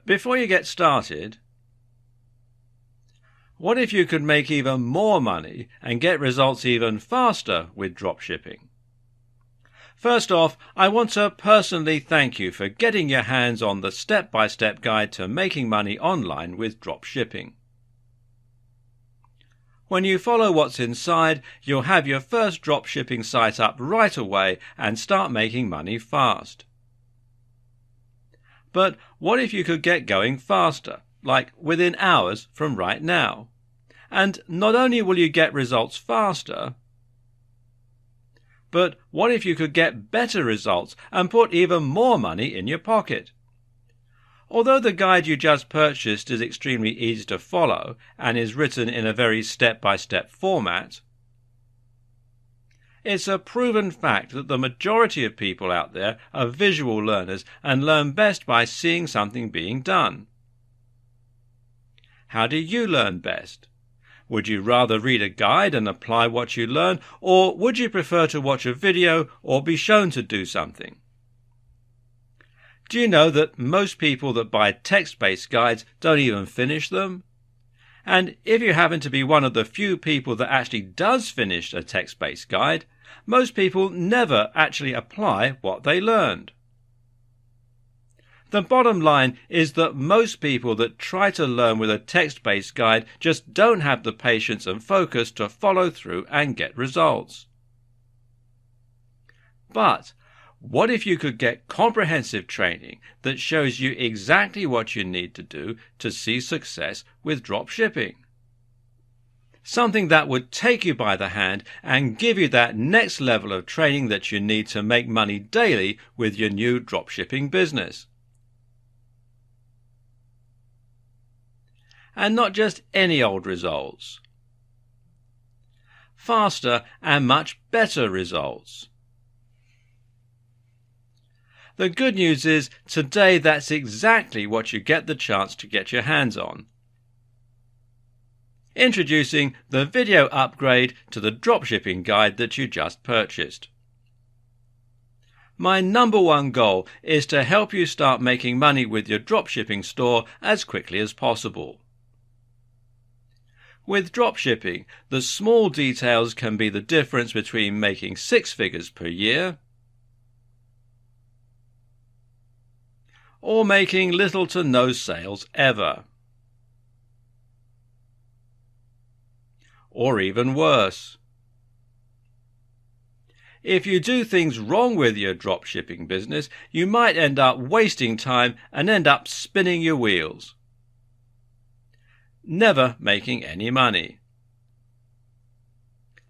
Before you get started, what if you could make even more money and get results even faster with dropshipping? First off, I want to personally thank you for getting your hands on the step-by-step guide to making money online with dropshipping. When you follow what's inside, you'll have your first dropshipping site up right away and start making money fast. But what if you could get going faster, like within hours from right now? And not only will you get results faster, but what if you could get better results and put even more money in your pocket? Although the guide you just purchased is extremely easy to follow and is written in a very step-by-step format, it's a proven fact that the majority of people out there are visual learners and learn best by seeing something being done. How do you learn best? Would you rather read a guide and apply what you learn, or would you prefer to watch a video or be shown to do something? Do you know that most people that buy text-based guides don't even finish them? And if you happen to be one of the few people that actually does finish a text-based guide, most people never actually apply what they learned. The bottom line is that most people that try to learn with a text-based guide just don't have the patience and focus to follow through and get results. But what if you could get comprehensive training that shows you exactly what you need to do to see success with dropshipping? Something that would take you by the hand and give you that next level of training that you need to make money daily with your new dropshipping business. And not just any old results. Faster and much better results. The good news is, today that's exactly what you get the chance to get your hands on. Introducing the video upgrade to the dropshipping guide that you just purchased. My number one goal is to help you start making money with your dropshipping store as quickly as possible. With dropshipping, the small details can be the difference between making 6 figures per year or making little to no sales ever. Or even worse. If you do things wrong with your dropshipping business, you might end up wasting time and end up spinning your wheels, never making any money.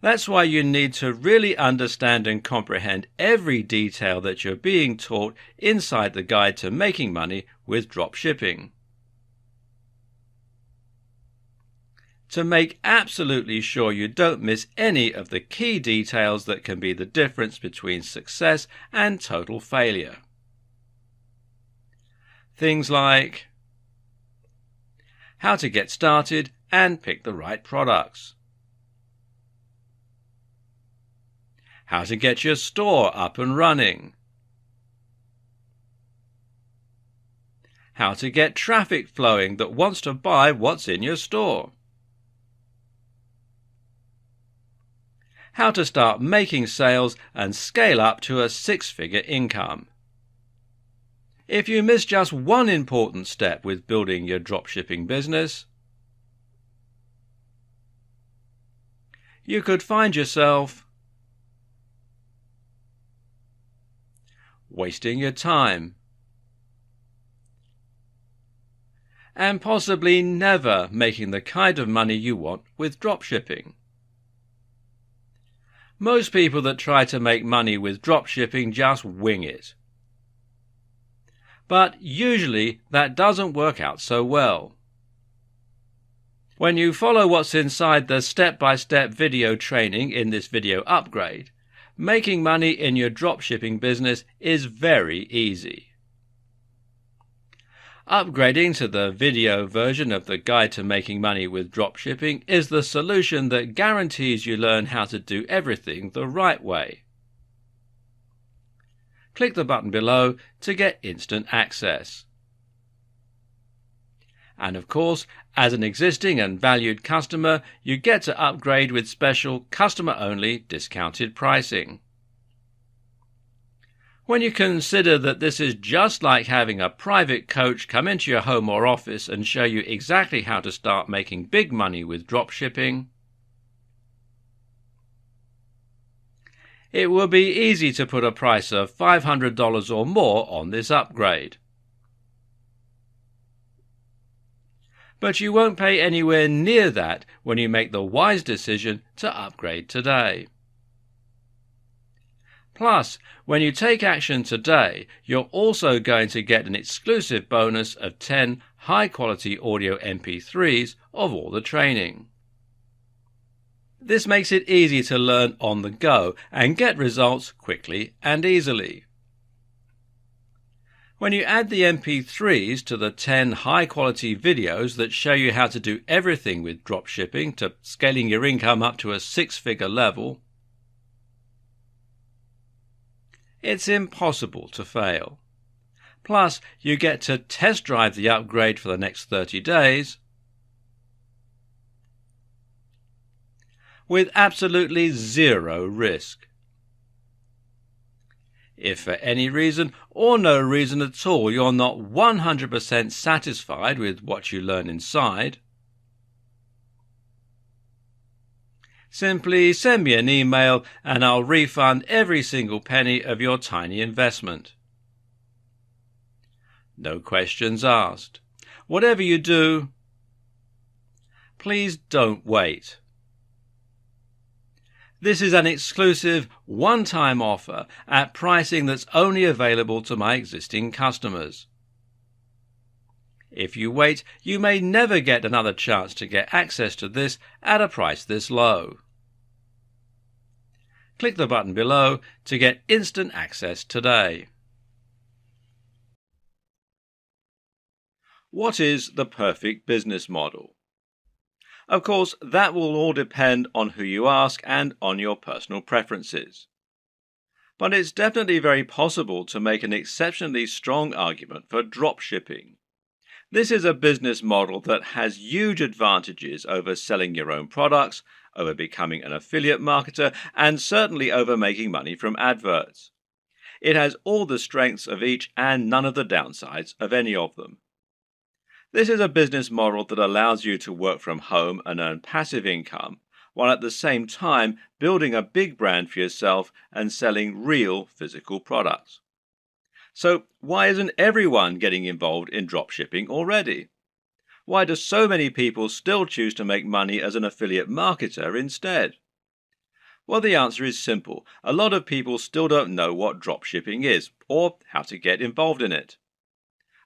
That's why you need to really understand and comprehend every detail that you're being taught inside the guide to making money with dropshipping. To make absolutely sure you don't miss any of the key details that can be the difference between success and total failure. Things like how to get started and pick the right products, how to get your store up and running, how to get traffic flowing that wants to buy what's in your store, how to start making sales and scale up to a 6-figure income. If you miss just one important step with building your dropshipping business, you could find yourself wasting your time and possibly never making the kind of money you want with dropshipping. Most people that try to make money with dropshipping just wing it. But usually that doesn't work out so well. When you follow what's inside the step-by-step video training in this video upgrade, making money in your dropshipping business is very easy. Upgrading to the video version of the Guide to Making Money with Dropshipping is the solution that guarantees you learn how to do everything the right way. Click the button below to get instant access. And of course, as an existing and valued customer, you get to upgrade with special customer-only discounted pricing. When you consider that this is just like having a private coach come into your home or office and show you exactly how to start making big money with dropshipping, it will be easy to put a price of $500 or more on this upgrade. But you won't pay anywhere near that when you make the wise decision to upgrade today. Plus, when you take action today, you're also going to get an exclusive bonus of 10 high-quality audio MP3s of all the training. This makes it easy to learn on the go and get results quickly and easily. When you add the MP3s to the 10 high-quality videos that show you how to do everything with dropshipping to scaling your income up to a six-figure level, it's impossible to fail. Plus, you get to test drive the upgrade for the next 30 days with absolutely zero risk. If for any reason or no reason at all you're not 100% satisfied with what you learn inside, simply send me an email and I'll refund every single penny of your tiny investment. No questions asked. Whatever you do, please don't wait. This is an exclusive one-time offer at pricing that's only available to my existing customers. If you wait, you may never get another chance to get access to this at a price this low. Click the button below to get instant access today. What is the perfect business model? Of course, that will all depend on who you ask and on your personal preferences. But it's definitely very possible to make an exceptionally strong argument for dropshipping. This is a business model that has huge advantages over selling your own products, over becoming an affiliate marketer, and certainly over making money from adverts. It has all the strengths of each and none of the downsides of any of them. This is a business model that allows you to work from home and earn passive income, while at the same time building a big brand for yourself and selling real physical products. So why isn't everyone getting involved in dropshipping already? Why do so many people still choose to make money as an affiliate marketer instead? Well, the answer is simple. A lot of people still don't know what dropshipping is or how to get involved in it.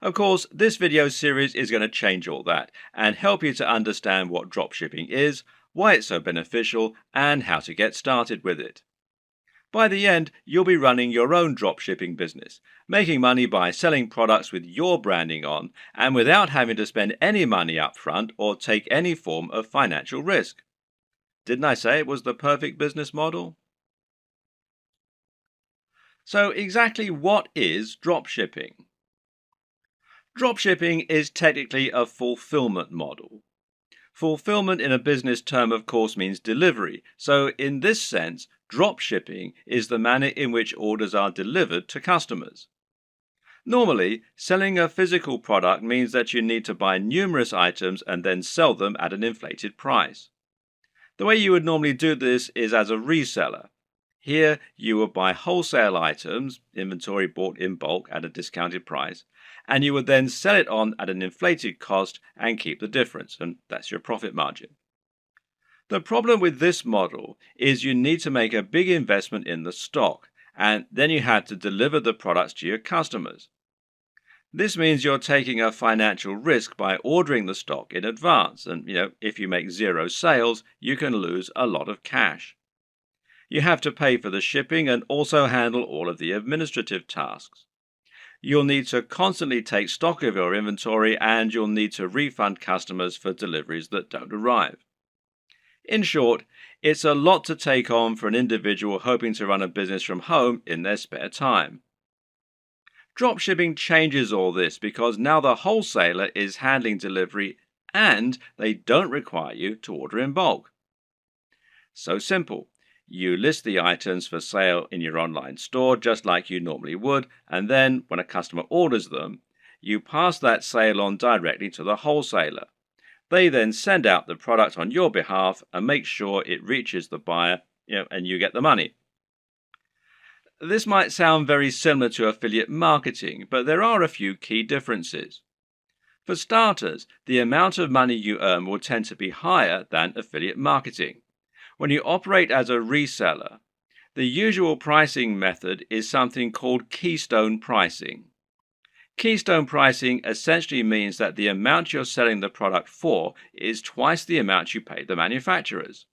Of course, this video series is going to change all that and help you to understand what dropshipping is, why it's so beneficial, and how to get started with it. By the end, you'll be running your own dropshipping business, making money by selling products with your branding on and without having to spend any money up front or take any form of financial risk. Didn't I say it was the perfect business model? So exactly what is dropshipping? Dropshipping is technically a fulfillment model. Fulfillment in a business term, of course, means delivery. So in this sense, dropshipping is the manner in which orders are delivered to customers. Normally, selling a physical product means that you need to buy numerous items and then sell them at an inflated price. The way you would normally do this is as a reseller. Here, you would buy wholesale items, inventory bought in bulk at a discounted price, and you would then sell it on at an inflated cost and keep the difference, and that's your profit margin. The problem with this model is you need to make a big investment in the stock, and then you have to deliver the products to your customers. This means you're taking a financial risk by ordering the stock in advance, and if you make zero sales, you can lose a lot of cash. You have to pay for the shipping and also handle all of the administrative tasks. You'll need to constantly take stock of your inventory and you'll need to refund customers for deliveries that don't arrive. In short, it's a lot to take on for an individual hoping to run a business from home in their spare time. Dropshipping changes all this because now the wholesaler is handling delivery and they don't require you to order in bulk. So simple. You list the items for sale in your online store just like you normally would, and then when a customer orders them, you pass that sale on directly to the wholesaler. They then send out the product on your behalf and make sure it reaches the buyer, and you get the money. This might sound very similar to affiliate marketing, but there are a few key differences. For starters, the amount of money you earn will tend to be higher than affiliate marketing. When you operate as a reseller, the usual pricing method is something called keystone pricing. Keystone pricing essentially means that the amount you're selling the product for is twice the amount you pay the manufacturers.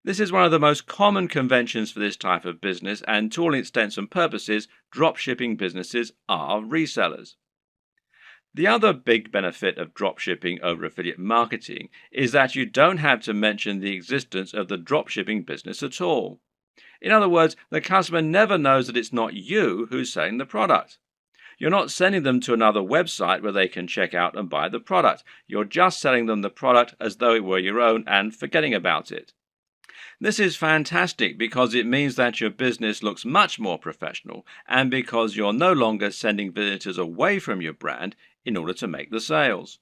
This is one of the most common conventions for this type of business, and to all intents and purposes, dropshipping businesses are resellers. The other big benefit of dropshipping over affiliate marketing is that you don't have to mention the existence of the dropshipping business at all. In other words, the customer never knows that it's not you who's selling the product. You're not sending them to another website where they can check out and buy the product. You're just selling them the product as though it were your own and forgetting about it. This is fantastic because it means that your business looks much more professional and because you're no longer sending visitors away from your brand in order to make the sales.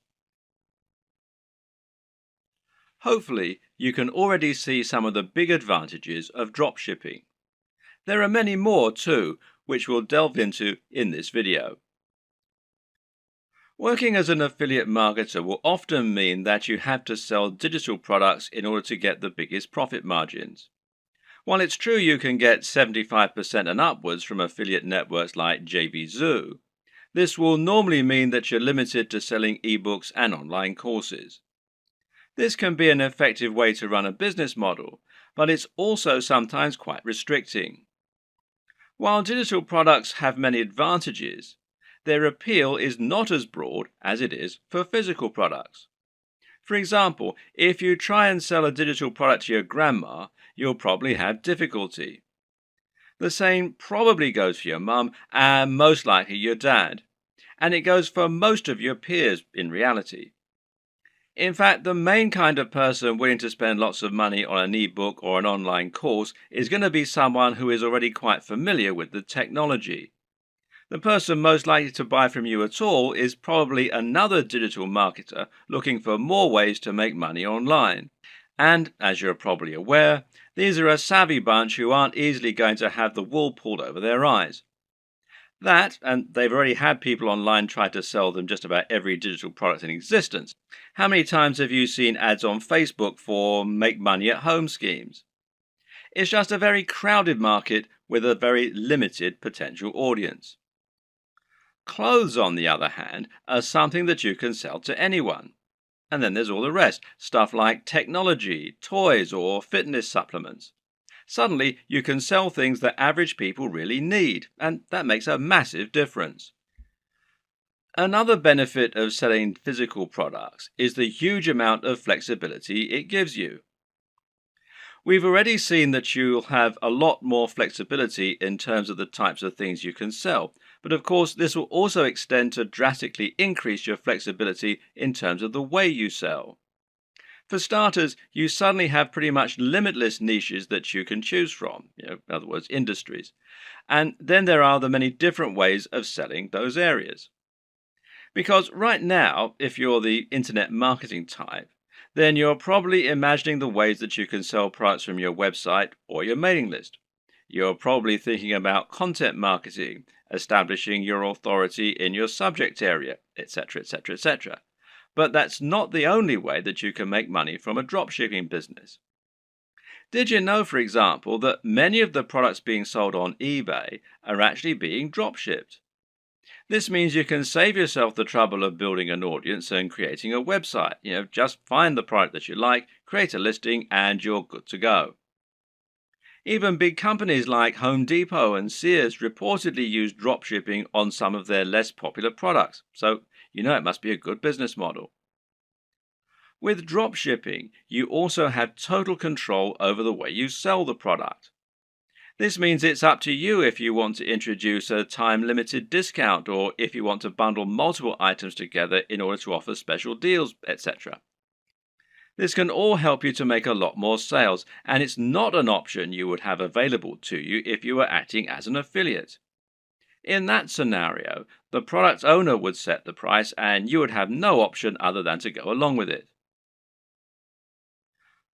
Hopefully, you can already see some of the big advantages of dropshipping. There are many more too, which we'll delve into in this video. Working as an affiliate marketer will often mean that you have to sell digital products in order to get the biggest profit margins. While it's true you can get 75% and upwards from affiliate networks like JVZoo, this will normally mean that you're limited to selling ebooks and online courses. This can be an effective way to run a business model, but it's also sometimes quite restricting. While digital products have many advantages, their appeal is not as broad as it is for physical products. For example, if you try and sell a digital product to your grandma, you'll probably have difficulty. The same probably goes for your mum and most likely your dad. And it goes for most of your peers in reality. In fact, the main kind of person willing to spend lots of money on an ebook or an online course is going to be someone who is already quite familiar with the technology. The person most likely to buy from you at all is probably another digital marketer looking for more ways to make money online. And, as you're probably aware, these are a savvy bunch who aren't easily going to have the wool pulled over their eyes. That, and they've already had people online try to sell them just about every digital product in existence. How many times have you seen ads on Facebook for make money at home schemes? It's just a very crowded market with a very limited potential audience. Clothes, on the other hand, are something that you can sell to anyone. And then there's all the rest, stuff like technology, toys, or fitness supplements. Suddenly, you can sell things that average people really need, and that makes a massive difference. Another benefit of selling physical products is the huge amount of flexibility it gives you. We've already seen that you'll have a lot more flexibility in terms of the types of things you can sell, but of course this will also extend to drastically increase your flexibility in terms of the way you sell. For starters, you suddenly have pretty much limitless niches that you can choose from, in other words, industries. And then there are the many different ways of selling those areas. Because right now, if you're the internet marketing type, then you're probably imagining the ways that you can sell products from your website or your mailing list. You're probably thinking about content marketing, establishing your authority in your subject area, etc., etc., etc. But that's not the only way that you can make money from a dropshipping business. Did you know, for example, that many of the products being sold on eBay are actually being dropshipped? This means you can save yourself the trouble of building an audience and creating a website. Just find the product that you like, create a listing, and you're good to go. Even big companies like Home Depot and Sears reportedly use dropshipping on some of their less popular products, so it must be a good business model. With dropshipping, you also have total control over the way you sell the product. This means it's up to you if you want to introduce a time-limited discount or if you want to bundle multiple items together in order to offer special deals, etc. This can all help you to make a lot more sales, and it's not an option you would have available to you if you were acting as an affiliate. In that scenario, the product owner would set the price and you would have no option other than to go along with it.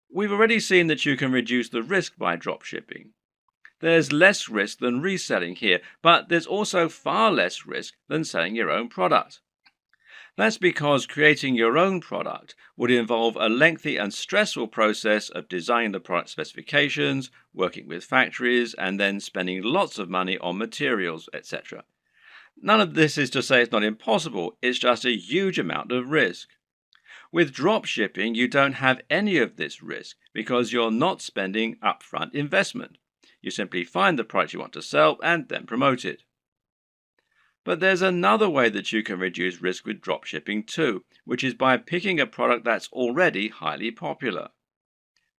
We've already seen that you can reduce the risk by dropshipping. There's less risk than reselling here, but there's also far less risk than selling your own product. That's because creating your own product would involve a lengthy and stressful process of designing the product specifications, working with factories, and then spending lots of money on materials, etc. None of this is to say it's not impossible, it's just a huge amount of risk. With dropshipping, you don't have any of this risk because you're not spending upfront investment. You simply find the product you want to sell and then promote it. But there's another way that you can reduce risk with dropshipping too, which is by picking a product that's already highly popular.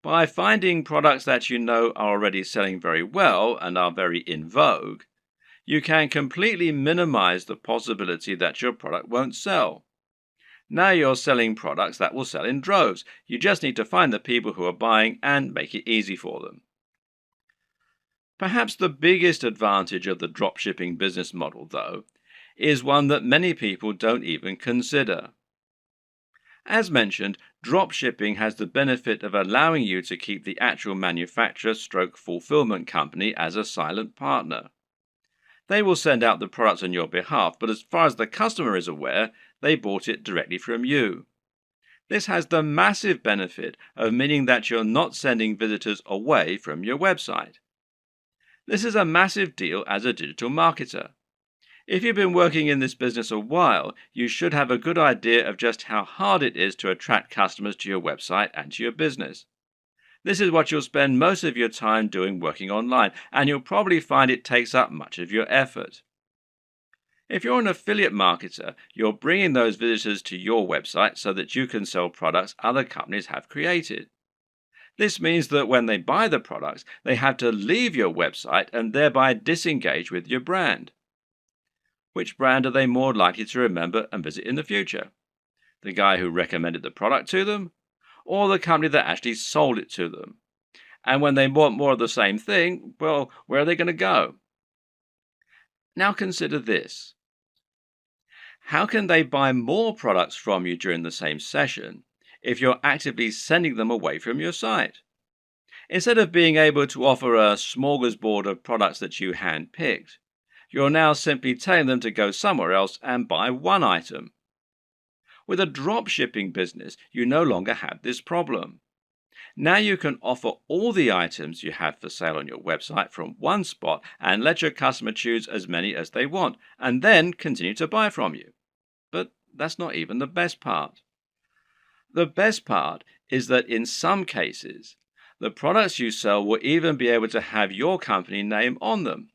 By finding products that you know are already selling very well and are very in vogue, you can completely minimize the possibility that your product won't sell. Now you're selling products that will sell in droves. You just need to find the people who are buying and make it easy for them. Perhaps the biggest advantage of the dropshipping business model, though, is one that many people don't even consider. As mentioned, dropshipping has the benefit of allowing you to keep the actual manufacturer/fulfillment company as a silent partner. They will send out the products on your behalf, but as far as the customer is aware, they bought it directly from you. This has the massive benefit of meaning that you're not sending visitors away from your website. This is a massive deal as a digital marketer. If you've been working in this business a while, you should have a good idea of just how hard it is to attract customers to your website and to your business. This is what you'll spend most of your time doing working online, and you'll probably find it takes up much of your effort. If you're an affiliate marketer, you're bringing those visitors to your website so that you can sell products other companies have created. This means that when they buy the products, they have to leave your website and thereby disengage with your brand. Which brand are they more likely to remember and visit in the future? The guy who recommended the product to them, or the company that actually sold it to them? And when they want more of the same thing, well, where are they going to go? Now consider this. How can they buy more products from you during the same session if you're actively sending them away from your site? Instead of being able to offer a smorgasbord of products that you hand-picked, you're now simply telling them to go somewhere else and buy one item. With a dropshipping business, you no longer have this problem. Now you can offer all the items you have for sale on your website from one spot and let your customer choose as many as they want, and then continue to buy from you. But that's not even the best part. The best part is that in some cases, the products you sell will even be able to have your company name on them.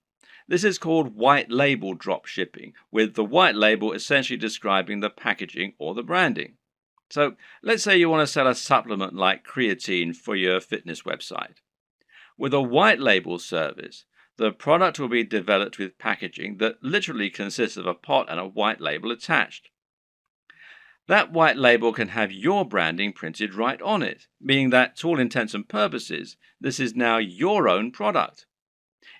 This is called White Label Dropshipping, with the white label essentially describing the packaging or the branding. So let's say you want to sell a supplement like creatine for your fitness website. With a white label service, the product will be developed with packaging that literally consists of a pot and a white label attached. That white label can have your branding printed right on it, meaning that to all intents and purposes, this is now your own product.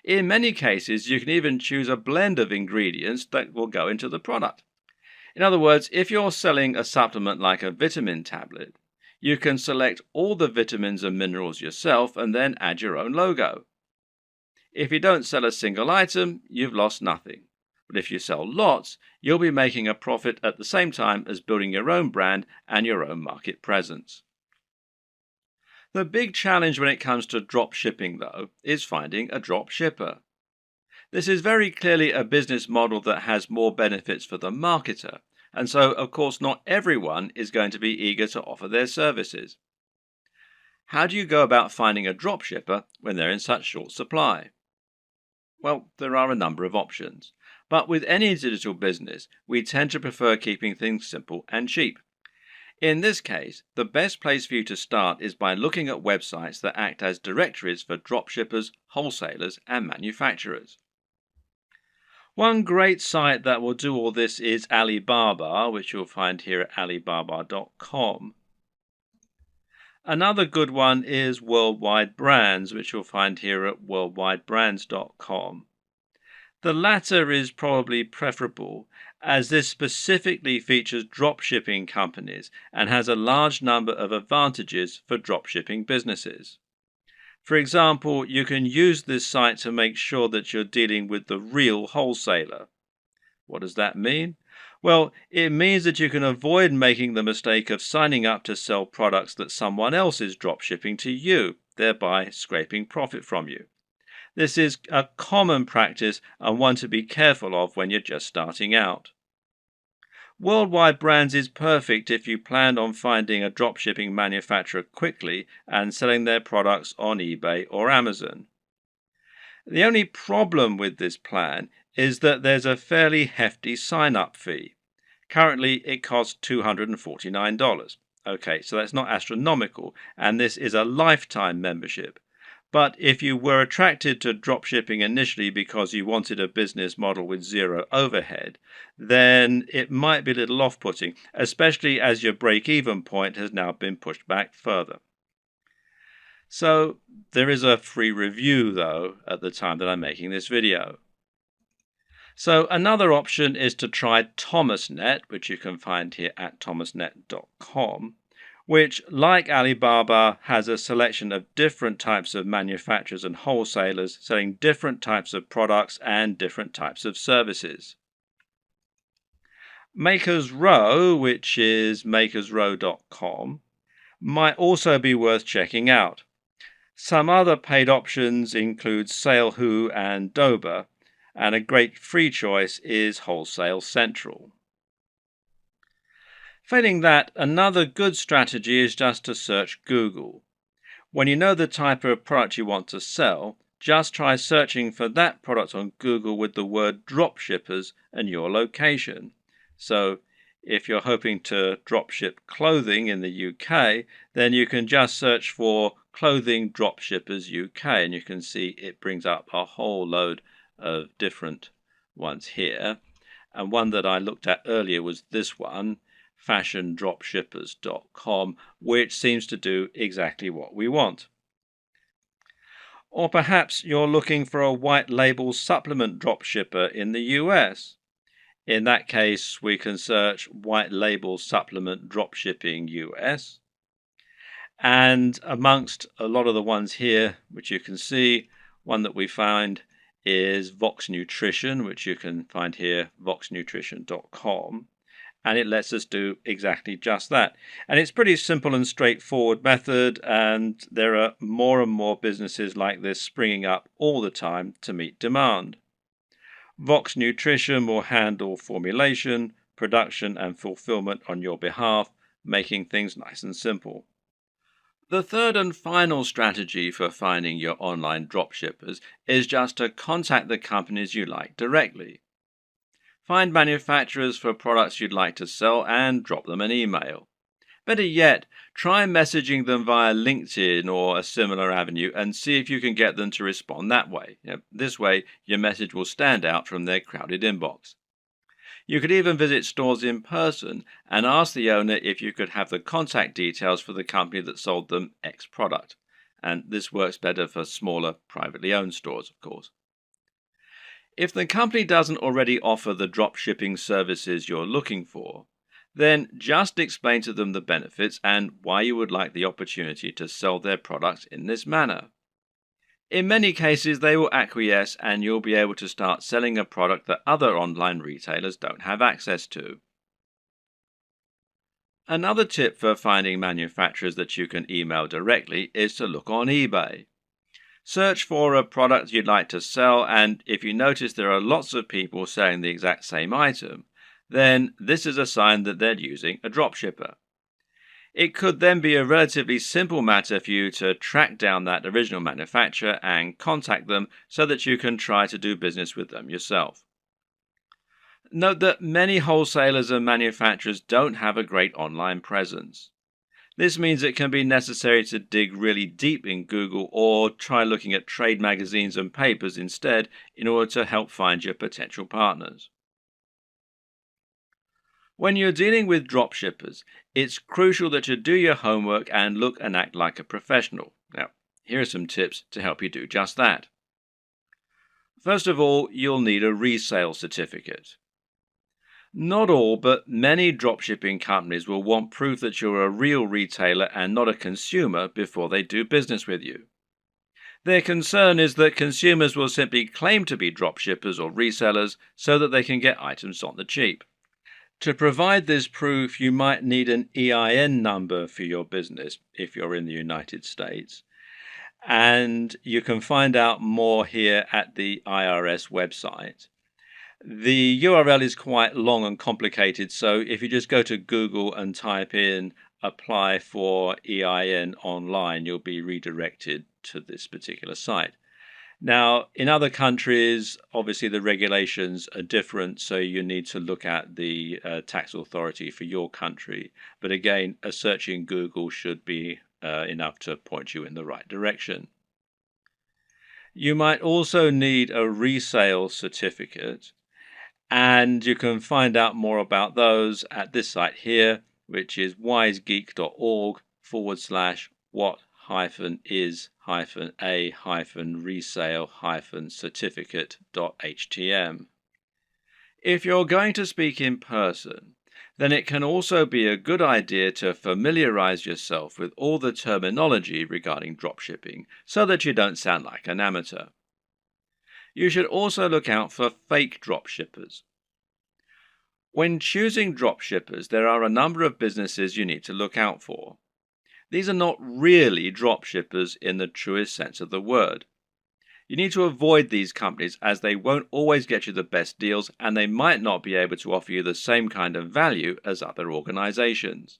In many cases, you can even choose a blend of ingredients that will go into the product. In other words, if you're selling a supplement like a vitamin tablet, you can select all the vitamins and minerals yourself and then add your own logo. If you don't sell a single item, you've lost nothing. But if you sell lots, you'll be making a profit at the same time as building your own brand and your own market presence. The big challenge when it comes to drop shipping, though, is finding a drop shipper. This is very clearly a business model that has more benefits for the marketer, and so, of course, not everyone is going to be eager to offer their services. How do you go about finding a drop shipper when they're in such short supply? Well, there are a number of options, but with any digital business, we tend to prefer keeping things simple and cheap. In this case, the best place for you to start is by looking at websites that act as directories for dropshippers, wholesalers, and manufacturers. One great site that will do all this is Alibaba, which you'll find here at alibaba.com. Another good one is Worldwide Brands, which you'll find here at worldwidebrands.com. The latter is probably preferable, as this specifically features dropshipping companies and has a large number of advantages for dropshipping businesses. For example, you can use this site to make sure that you're dealing with the real wholesaler. What does that mean? Well, it means that you can avoid making the mistake of signing up to sell products that someone else is dropshipping to you, thereby scraping profit from you. This is a common practice and one to be careful of when you're just starting out. Worldwide Brands is perfect if you plan on finding a dropshipping manufacturer quickly and selling their products on eBay or Amazon. The only problem with this plan is that there's a fairly hefty sign-up fee. Currently, it costs $249. Okay, so that's not astronomical, and this is a lifetime membership. But if you were attracted to dropshipping initially because you wanted a business model with zero overhead, then it might be a little off-putting, especially as your break-even point has now been pushed back further. So there is a free review, though, at the time that I'm making this video. So another option is to try Thomasnet, which you can find here at thomasnet.com. which, like Alibaba, has a selection of different types of manufacturers and wholesalers selling different types of products and different types of services. Makers Row, which is makersrow.com, might also be worth checking out. Some other paid options include SaleWho and Dober, and a great free choice is Wholesale Central. Failing that, another good strategy is just to search Google. When you know the type of product you want to sell, just try searching for that product on Google with the word dropshippers and your location. So, if you're hoping to dropship clothing in the UK, then you can just search for Clothing Dropshippers UK, and you can see it brings up a whole load of different ones here. And one that I looked at earlier was this one, fashiondropshippers.com, which seems to do exactly what we want. Or perhaps you're looking for a white label supplement dropshipper in the US. In that case, we can search White Label Supplement Dropshipping US. And amongst a lot of the ones here, which you can see, one that we find is Vox Nutrition, which you can find here, voxnutrition.com. And it lets us do exactly just that. And it's pretty simple and straightforward method, and there are more and more businesses like this springing up all the time to meet demand. Vox Nutrition will handle formulation, production, and fulfillment on your behalf, making things nice and simple. The third and final strategy for finding your online dropshippers is just to contact the companies you like directly. Find manufacturers for products you'd like to sell and drop them an email. Better yet, try messaging them via LinkedIn or a similar avenue and see if you can get them to respond that way. This way, your message will stand out from their crowded inbox. You could even visit stores in person and ask the owner if you could have the contact details for the company that sold them X product. And this works better for smaller, privately owned stores, of course. If the company doesn't already offer the dropshipping services you're looking for, then just explain to them the benefits and why you would like the opportunity to sell their products in this manner. In many cases, they will acquiesce and you'll be able to start selling a product that other online retailers don't have access to. Another tip for finding manufacturers that you can email directly is to look on eBay. Search for a product you'd like to sell, and if you notice there are lots of people selling the exact same item, then this is a sign that they're using a dropshipper. It could then be a relatively simple matter for you to track down that original manufacturer and contact them so that you can try to do business with them yourself. Note that many wholesalers and manufacturers don't have a great online presence. This means it can be necessary to dig really deep in Google or try looking at trade magazines and papers instead in order to help find your potential partners. When you're dealing with dropshippers, it's crucial that you do your homework and look and act like a professional. Now, here are some tips to help you do just that. First of all, you'll need a resale certificate. Not all, but many dropshipping companies will want proof that you're a real retailer and not a consumer before they do business with you. Their concern is that consumers will simply claim to be dropshippers or resellers so that they can get items on the cheap. To provide this proof, you might need an EIN number for your business if you're in the United States. And you can find out more here at the IRS website. The URL is quite long and complicated, so if you just go to Google and type in apply for EIN online, you'll be redirected to this particular site. Now, in other countries, obviously the regulations are different, so you need to look at the tax authority for your country. But again, a search in Google should be enough to point you in the right direction. You might also need a resale certificate, and you can find out more about those at this site here, which is wisegeek.org/what-is-a-resale-certificate.htm. If you're going to speak in person, then it can also be a good idea to familiarize yourself with all the terminology regarding dropshipping so that you don't sound like an amateur. You should also look out for fake dropshippers. When choosing dropshippers, there are a number of businesses you need to look out for. These are not really dropshippers in the truest sense of the word. You need to avoid these companies as they won't always get you the best deals and they might not be able to offer you the same kind of value as other organizations.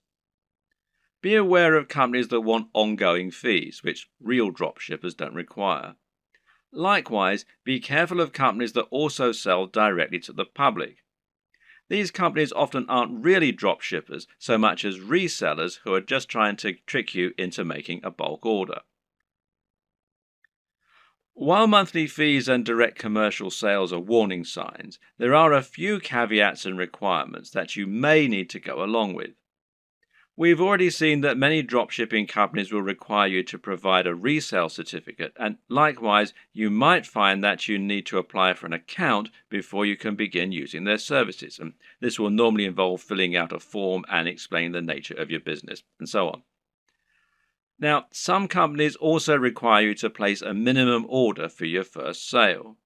Be aware of companies that want ongoing fees, which real dropshippers don't require. Likewise, be careful of companies that also sell directly to the public. These companies often aren't really dropshippers so much as resellers who are just trying to trick you into making a bulk order. While monthly fees and direct commercial sales are warning signs, there are a few caveats and requirements that you may need to go along with. We've already seen that many dropshipping companies will require you to provide a resale certificate, and likewise, you might find that you need to apply for an account before you can begin using their services. And this will normally involve filling out a form and explaining the nature of your business, and so on. Now, some companies also require you to place a minimum order for your first sale.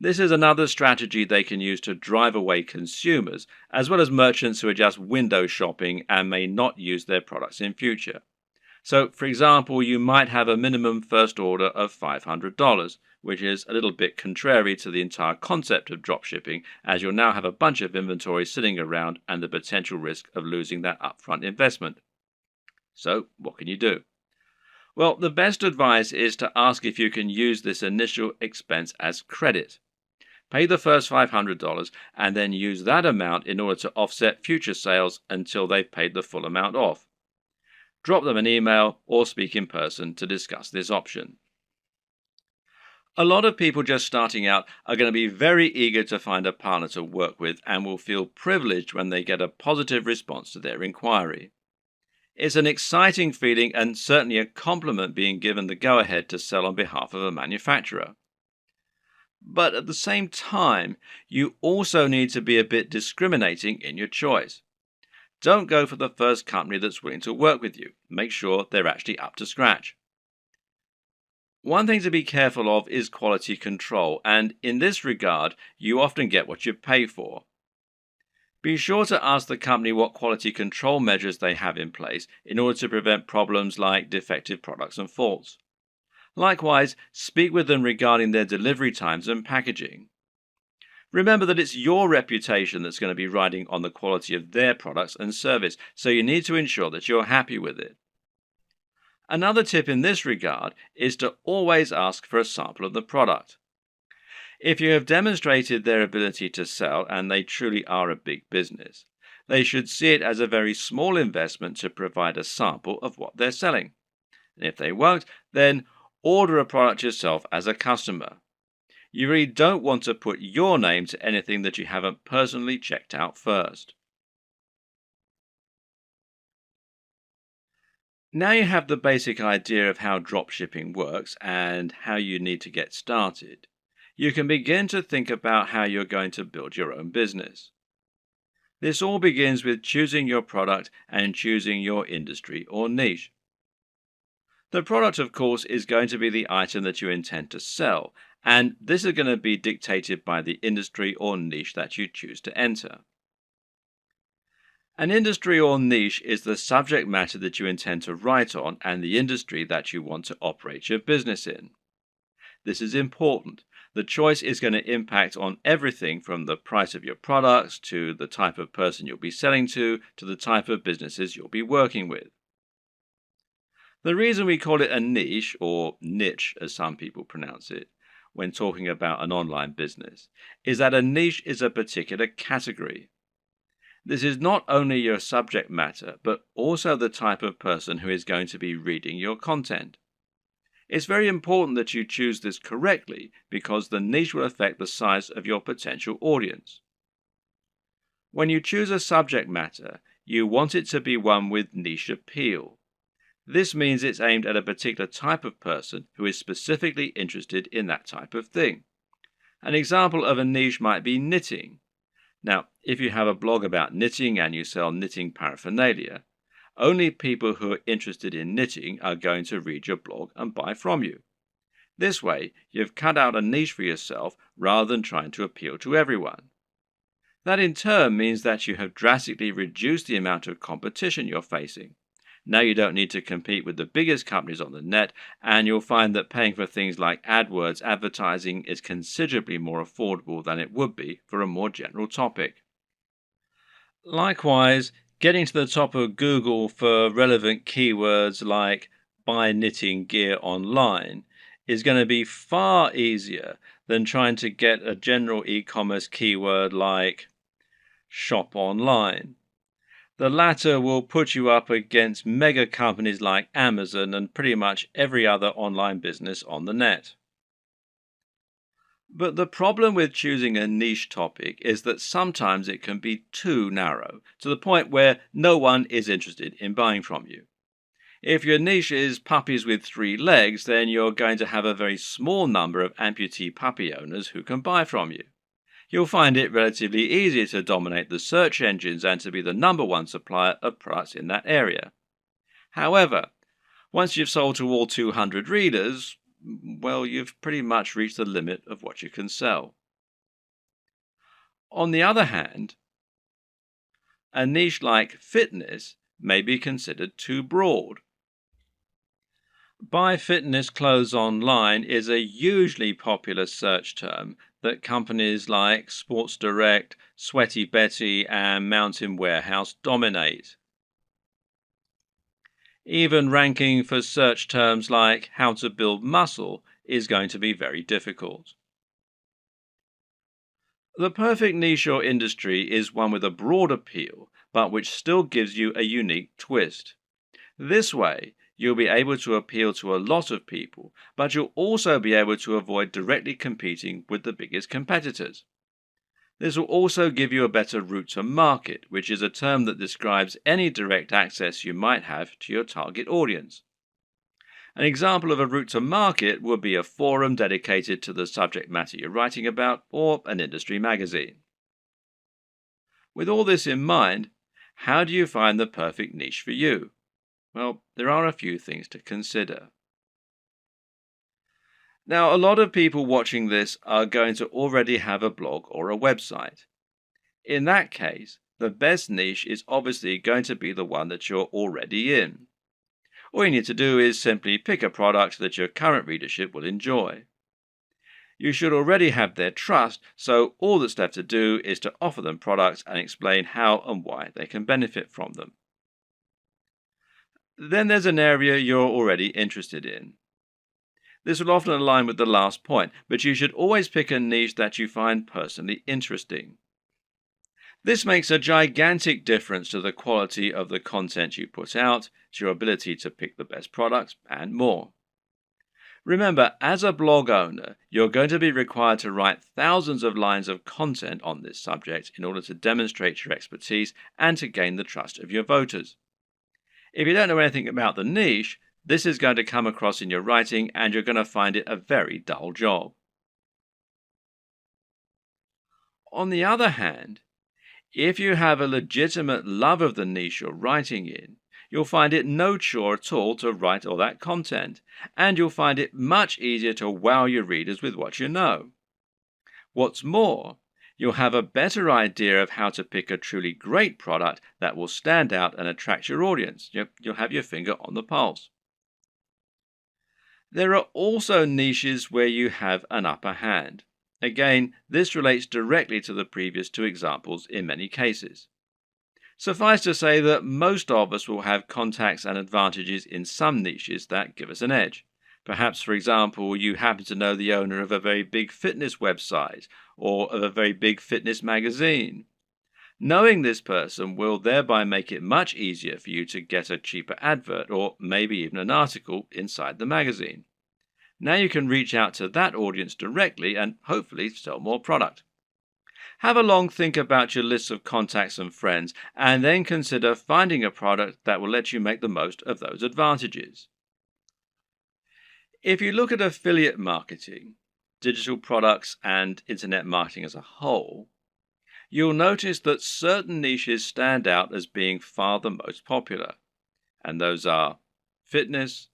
This is another strategy they can use to drive away consumers, as well as merchants who are just window shopping and may not use their products in future. So, for example, you might have a minimum first order of $500, which is a little bit contrary to the entire concept of dropshipping, as you'll now have a bunch of inventory sitting around and the potential risk of losing that upfront investment. So, what can you do? Well, the best advice is to ask if you can use this initial expense as credit. Pay the first $500 and then use that amount in order to offset future sales until they've paid the full amount off. Drop them an email or speak in person to discuss this option. A lot of people just starting out are going to be very eager to find a partner to work with and will feel privileged when they get a positive response to their inquiry. It's an exciting feeling and certainly a compliment being given the go-ahead to sell on behalf of a manufacturer. But at the same time, you also need to be a bit discriminating in your choice. Don't go for the first company that's willing to work with you. Make sure they're actually up to scratch. One thing to be careful of is quality control, and in this regard, you often get what you pay for. Be sure to ask the company what quality control measures they have in place in order to prevent problems like defective products and faults. Likewise, speak with them regarding their delivery times and packaging. Remember that it's your reputation that's going to be riding on the quality of their products and service, so you need to ensure that you're happy with it. Another tip in this regard is to always ask for a sample of the product. If you have demonstrated their ability to sell and they truly are a big business, they should see it as a very small investment to provide a sample of what they're selling. And if they won't, then order a product yourself as a customer. You really don't want to put your name to anything that you haven't personally checked out first. Now you have the basic idea of how dropshipping works and how you need to get started, you can begin to think about how you're going to build your own business. This all begins with choosing your product and choosing your industry or niche. The product, of course, is going to be the item that you intend to sell, and this is going to be dictated by the industry or niche that you choose to enter. An industry or niche is the subject matter that you intend to write on and the industry that you want to operate your business in. This is important. The choice is going to impact on everything from the price of your products to the type of person you'll be selling to the type of businesses you'll be working with. The reason we call it a niche, or niche as some people pronounce it, when talking about an online business, is that a niche is a particular category. This is not only your subject matter, but also the type of person who is going to be reading your content. It's very important that you choose this correctly because the niche will affect the size of your potential audience. When you choose a subject matter, you want it to be one with niche appeal. This means it's aimed at a particular type of person who is specifically interested in that type of thing. An example of a niche might be knitting. Now, if you have a blog about knitting and you sell knitting paraphernalia, only people who are interested in knitting are going to read your blog and buy from you. This way, you've cut out a niche for yourself rather than trying to appeal to everyone. That in turn means that you have drastically reduced the amount of competition you're facing. Now you don't need to compete with the biggest companies on the net, and you'll find that paying for things like AdWords advertising is considerably more affordable than it would be for a more general topic. Likewise, getting to the top of Google for relevant keywords like buy knitting gear online is going to be far easier than trying to get a general e-commerce keyword like shop online. The latter will put you up against mega companies like Amazon and pretty much every other online business on the net. But the problem with choosing a niche topic is that sometimes it can be too narrow, to the point where no one is interested in buying from you. If your niche is puppies with 3 legs, then you're going to have a very small number of amputee puppy owners who can buy from you. You'll find it relatively easy to dominate the search engines and to be the #1 supplier of products in that area. However, once you've sold to all 200 readers, well, you've pretty much reached the limit of what you can sell. On the other hand, a niche like fitness may be considered too broad. Buy fitness clothes online is a hugely popular search term that companies like Sports Direct, Sweaty Betty, and Mountain Warehouse dominate. Even ranking for search terms like how to build muscle is going to be very difficult. The perfect niche or industry is one with a broad appeal, but which still gives you a unique twist. This way, you'll be able to appeal to a lot of people, but you'll also be able to avoid directly competing with the biggest competitors. This will also give you a better route to market, which is a term that describes any direct access you might have to your target audience. An example of a route to market would be a forum dedicated to the subject matter you're writing about, or an industry magazine. With all this in mind, how do you find the perfect niche for you? Well, there are a few things to consider. Now, a lot of people watching this are going to already have a blog or a website. In that case, the best niche is obviously going to be the one that you're already in. All you need to do is simply pick a product that your current readership will enjoy. You should already have their trust, so all that's left to do is to offer them products and explain how and why they can benefit from them. Then there's an area you're already interested in. This will often align with the last point, but you should always pick a niche that you find personally interesting. This makes a gigantic difference to the quality of the content you put out, to your ability to pick the best products, and more. Remember, as a blog owner, you're going to be required to write thousands of lines of content on this subject in order to demonstrate your expertise and to gain the trust of your voters. If you don't know anything about the niche, this is going to come across in your writing and you're going to find it a very dull job. On the other hand, if you have a legitimate love of the niche you're writing in, you'll find it no chore at all to write all that content, and you'll find it much easier to wow your readers with what you know. What's more, you'll have a better idea of how to pick a truly great product that will stand out and attract your audience. You'll have your finger on the pulse. There are also niches where you have an upper hand. Again, this relates directly to the previous two examples in many cases. Suffice to say that most of us will have contacts and advantages in some niches that give us an edge. Perhaps, for example, you happen to know the owner of a very big fitness website or of a very big fitness magazine. Knowing this person will thereby make it much easier for you to get a cheaper advert or maybe even an article inside the magazine. Now you can reach out to that audience directly and hopefully sell more product. Have a long think about your list of contacts and friends, and then consider finding a product that will let you make the most of those advantages. If you look at affiliate marketing, digital products, and internet marketing as a whole, you'll notice that certain niches stand out as being far the most popular, and those are fitness,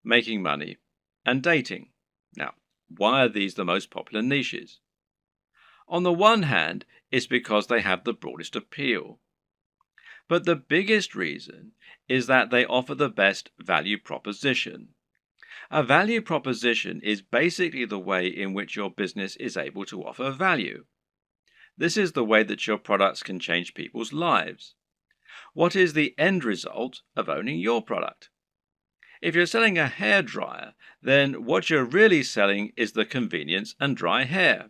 making money, and dating. Now, why are these the most popular niches? On the one hand, it's because they have the broadest appeal. But the biggest reason is that they offer the best value proposition. A value proposition is basically the way in which your business is able to offer value. This is the way that your products can change people's lives. What is the end result of owning your product? If you're selling a hairdryer, then what you're really selling is the convenience and dry hair.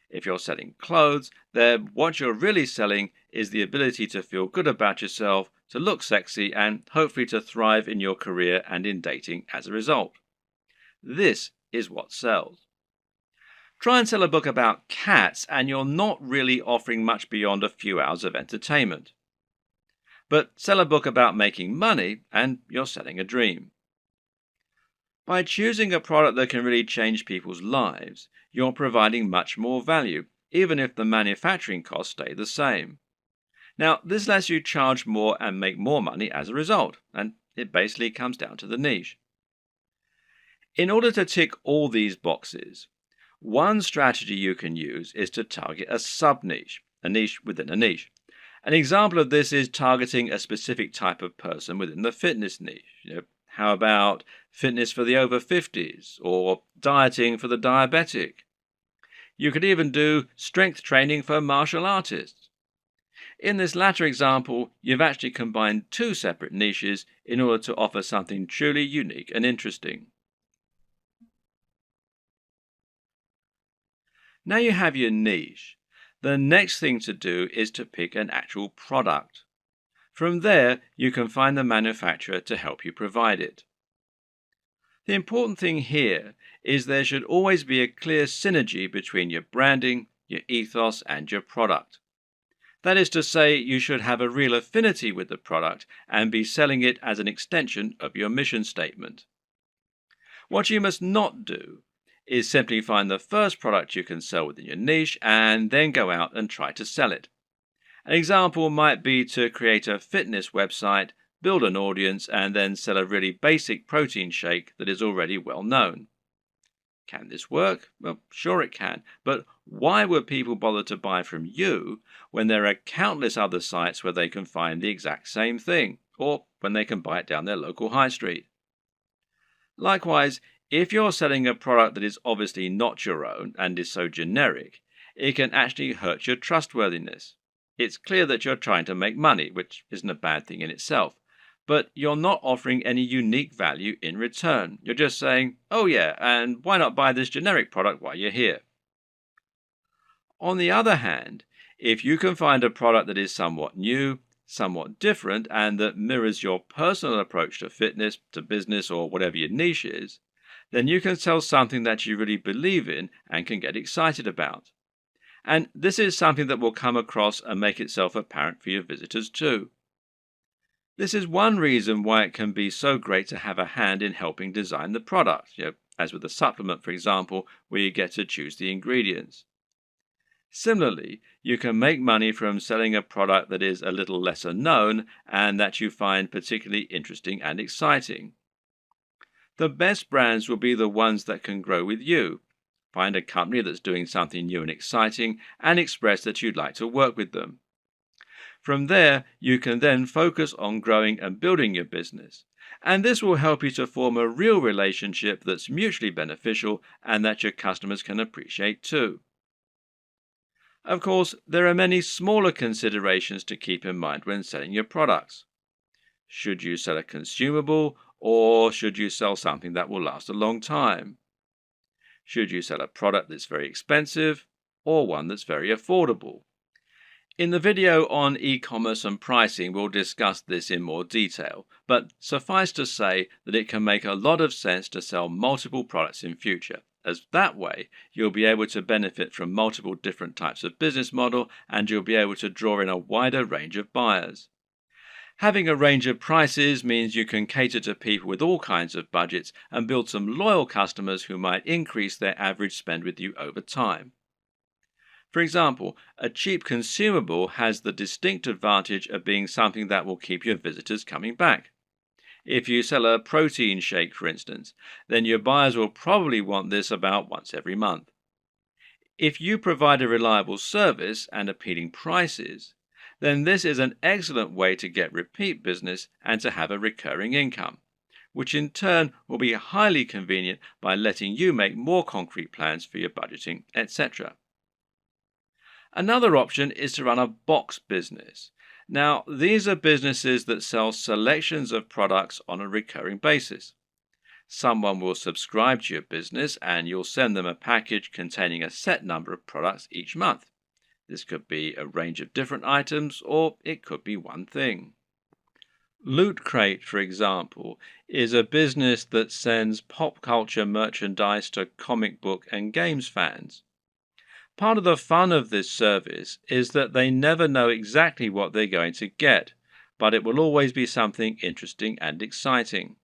If you're selling clothes, then what you're really selling is the ability to feel good about yourself, to look sexy, and hopefully to thrive in your career and in dating as a result. This is what sells. Try and sell a book about cats and you're not really offering much beyond a few hours of entertainment. But sell a book about making money and you're selling a dream. By choosing a product that can really change people's lives, you're providing much more value, even if the manufacturing costs stay the same. Now, this lets you charge more and make more money as a result, and it basically comes down to the niche. In order to tick all these boxes, one strategy you can use is to target a sub-niche, a niche within a niche. An example of this is targeting a specific type of person within the fitness niche. How about fitness for the over 50s or dieting for the diabetic? You could even do strength training for martial artists. In this latter example, you've actually combined two separate niches in order to offer something truly unique and interesting. Now you have your niche. The next thing to do is to pick an actual product. From there, you can find the manufacturer to help you provide it. The important thing here is there should always be a clear synergy between your branding, your ethos, and your product. That is to say, you should have a real affinity with the product and be selling it as an extension of your mission statement. What you must not do is simply find the first product you can sell within your niche and then go out and try to sell it. An example might be to create a fitness website, build an audience, and then sell a really basic protein shake that is already well known. Can this work? Well, sure it can, but why would people bother to buy from you when there are countless other sites where they can find the exact same thing, or when they can buy it down their local high street? Likewise, if you're selling a product that is obviously not your own and is so generic, it can actually hurt your trustworthiness. It's clear that you're trying to make money, which isn't a bad thing in itself, but you're not offering any unique value in return. You're just saying, oh yeah, and why not buy this generic product while you're here? On the other hand, if you can find a product that is somewhat new, somewhat different, and that mirrors your personal approach to fitness, to business, or whatever your niche is, then you can sell something that you really believe in and can get excited about. And this is something that will come across and make itself apparent for your visitors too. This is one reason why it can be so great to have a hand in helping design the product, as with a supplement, for example, where you get to choose the ingredients. Similarly, you can make money from selling a product that is a little lesser known and that you find particularly interesting and exciting. The best brands will be the ones that can grow with you. Find a company that's doing something new and exciting and express that you'd like to work with them. From there, you can then focus on growing and building your business. And this will help you to form a real relationship that's mutually beneficial and that your customers can appreciate too. Of course, there are many smaller considerations to keep in mind when selling your products. Should you sell a consumable, or should you sell something that will last a long time? Should you sell a product that's very expensive, or one that's very affordable? In the video on e-commerce and pricing, we'll discuss this in more detail, but suffice to say that it can make a lot of sense to sell multiple products in future, as that way you'll be able to benefit from multiple different types of business model and you'll be able to draw in a wider range of buyers. Having a range of prices means you can cater to people with all kinds of budgets and build some loyal customers who might increase their average spend with you over time. For example, a cheap consumable has the distinct advantage of being something that will keep your visitors coming back. If you sell a protein shake, for instance, then your buyers will probably want this about once every month. If you provide a reliable service and appealing prices, then this is an excellent way to get repeat business and to have a recurring income, which in turn will be highly convenient by letting you make more concrete plans for your budgeting, etc. Another option is to run a box business. Now, these are businesses that sell selections of products on a recurring basis. Someone will subscribe to your business and you'll send them a package containing a set number of products each month. This could be a range of different items, or it could be one thing. Loot Crate, for example, is a business that sends pop culture merchandise to comic book and games fans. Part of the fun of this service is that they never know exactly what they're going to get, but it will always be something interesting and exciting.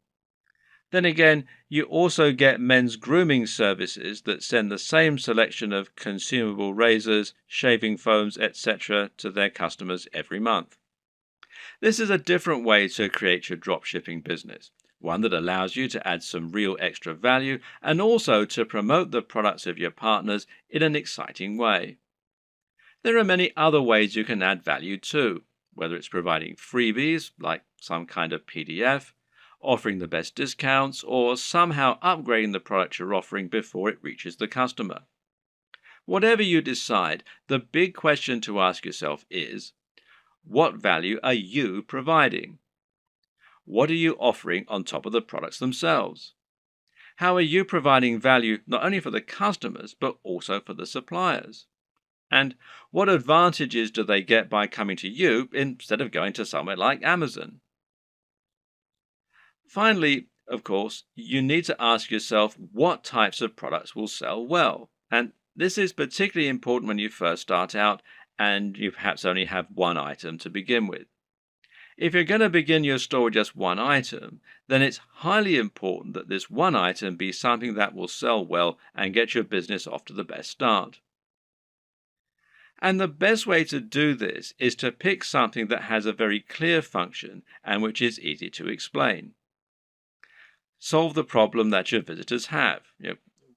Then again, you also get men's grooming services that send the same selection of consumable razors, shaving foams, etc. to their customers every month. This is a different way to create your dropshipping business, one that allows you to add some real extra value and also to promote the products of your partners in an exciting way. There are many other ways you can add value too, whether it's providing freebies like some kind of PDF, offering the best discounts, or somehow upgrading the product you're offering before it reaches the customer. Whatever you decide, the big question to ask yourself is, what value are you providing? What are you offering on top of the products themselves? How are you providing value not only for the customers, but also for the suppliers? And what advantages do they get by coming to you instead of going to somewhere like Amazon? Finally, of course, you need to ask yourself what types of products will sell well. And this is particularly important when you first start out and you perhaps only have one item to begin with. If you're going to begin your store with just one item, then it's highly important that this one item be something that will sell well and get your business off to the best start. And the best way to do this is to pick something that has a very clear function and which is easy to explain. Solve the problem that your visitors have.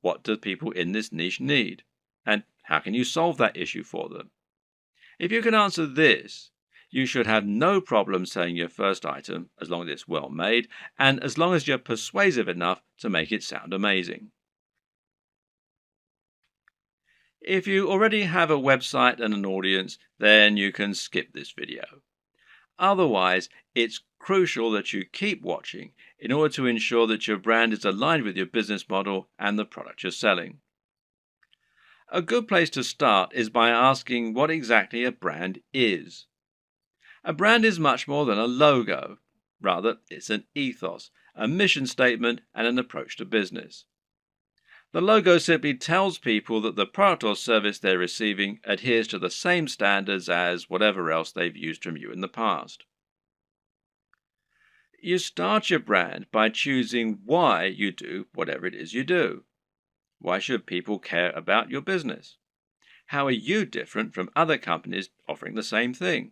What do people in this niche need? And how can you solve that issue for them? If you can answer this, you should have no problem selling your first item as long as it's well made and as long as you're persuasive enough to make it sound amazing. If you already have a website and an audience, then you can skip this video. Otherwise, it's crucial that you keep watching in order to ensure that your brand is aligned with your business model and the product you're selling. A good place to start is by asking what exactly a brand is. A brand is much more than a logo. Rather, it's an ethos, a mission statement, and an approach to business. The logo simply tells people that the product or service they're receiving adheres to the same standards as whatever else they've used from you in the past. You start your brand by choosing why you do whatever it is you do. Why should people care about your business? How are you different from other companies offering the same thing?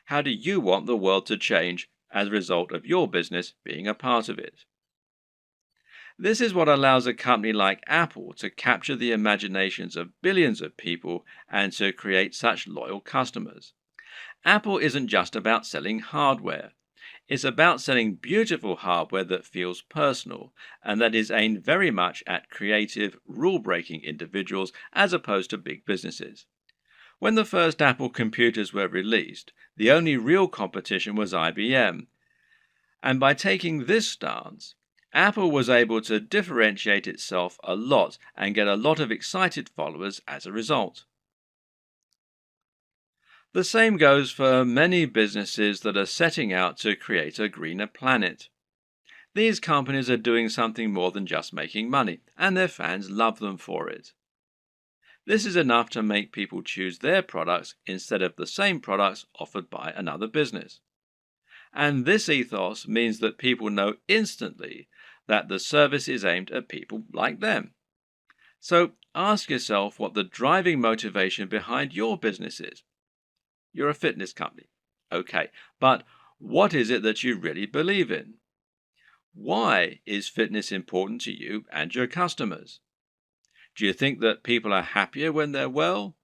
How do you want the world to change as a result of your business being a part of it? This is what allows a company like Apple to capture the imaginations of billions of people and to create such loyal customers. Apple isn't just about selling hardware. It's about selling beautiful hardware that feels personal and that is aimed very much at creative, rule-breaking individuals as opposed to big businesses. When the first Apple computers were released, the only real competition was IBM. And by taking this stance, Apple was able to differentiate itself a lot and get a lot of excited followers as a result. The same goes for many businesses that are setting out to create a greener planet. These companies are doing something more than just making money, and their fans love them for it. This is enough to make people choose their products instead of the same products offered by another business. And this ethos means that people know instantly that the service is aimed at people like them. So ask yourself what the driving motivation behind your business is. You're a fitness company. Okay, but what is it that you really believe in? Why is fitness important to you and your customers? Do you think that people are happier when they're well?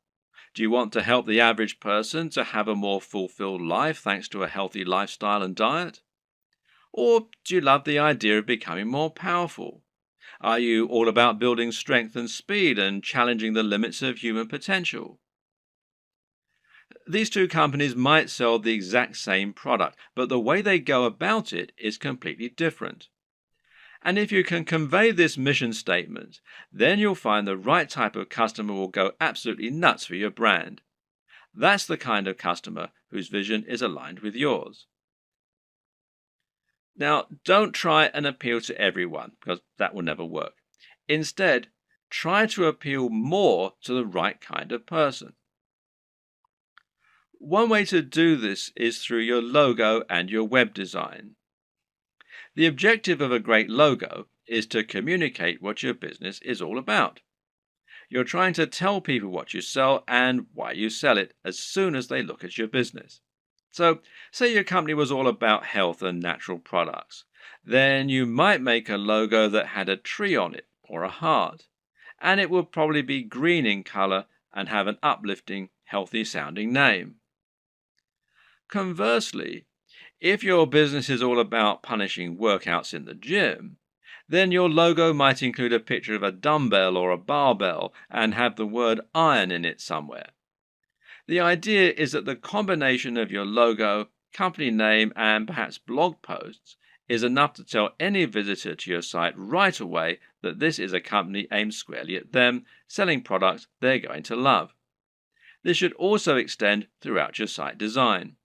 Do you want to help the average person to have a more fulfilled life thanks to a healthy lifestyle and diet? Or do you love the idea of becoming more powerful? Are you all about building strength and speed and challenging the limits of human potential? These two companies might sell the exact same product, but the way they go about it is completely different. And if you can convey this mission statement, then you'll find the right type of customer will go absolutely nuts for your brand. That's the kind of customer whose vision is aligned with yours. Now, don't try and appeal to everyone, because that will never work. Instead, try to appeal more to the right kind of person. One way to do this is through your logo and your web design. The objective of a great logo is to communicate what your business is all about. You're trying to tell people what you sell and why you sell it as soon as they look at your business. So, say your company was all about health and natural products. Then you might make a logo that had a tree on it or a heart, and it would probably be green in color and have an uplifting, healthy-sounding name. Conversely, if your business is all about punishing workouts in the gym, then your logo might include a picture of a dumbbell or a barbell and have the word iron in it somewhere. The idea is that the combination of your logo, company name, and perhaps blog posts is enough to tell any visitor to your site right away that this is a company aimed squarely at them, selling products they're going to love. This should also extend throughout your site design.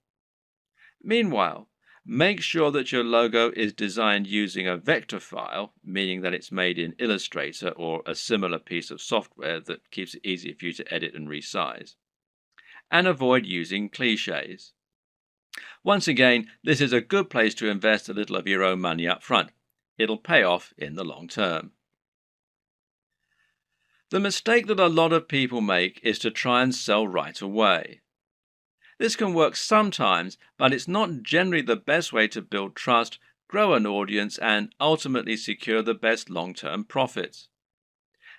Meanwhile, make sure that your logo is designed using a vector file, meaning that it's made in Illustrator or a similar piece of software that keeps it easy for you to edit and resize. And avoid using cliches. Once again, this is a good place to invest a little of your own money up front. It'll pay off in the long term. The mistake that a lot of people make is to try and sell right away. This can work sometimes, but it's not generally the best way to build trust, grow an audience, and ultimately secure the best long-term profits.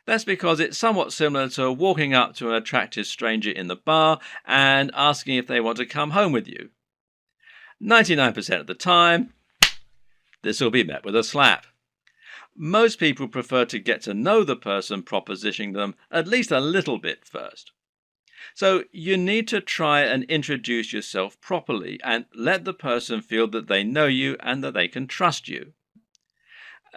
That's because it's somewhat similar to walking up to an attractive stranger in the bar and asking if they want to come home with you. 99% of the time, this will be met with a slap. Most people prefer to get to know the person propositioning them at least a little bit first. So you need to try and introduce yourself properly and let the person feel that they know you and that they can trust you.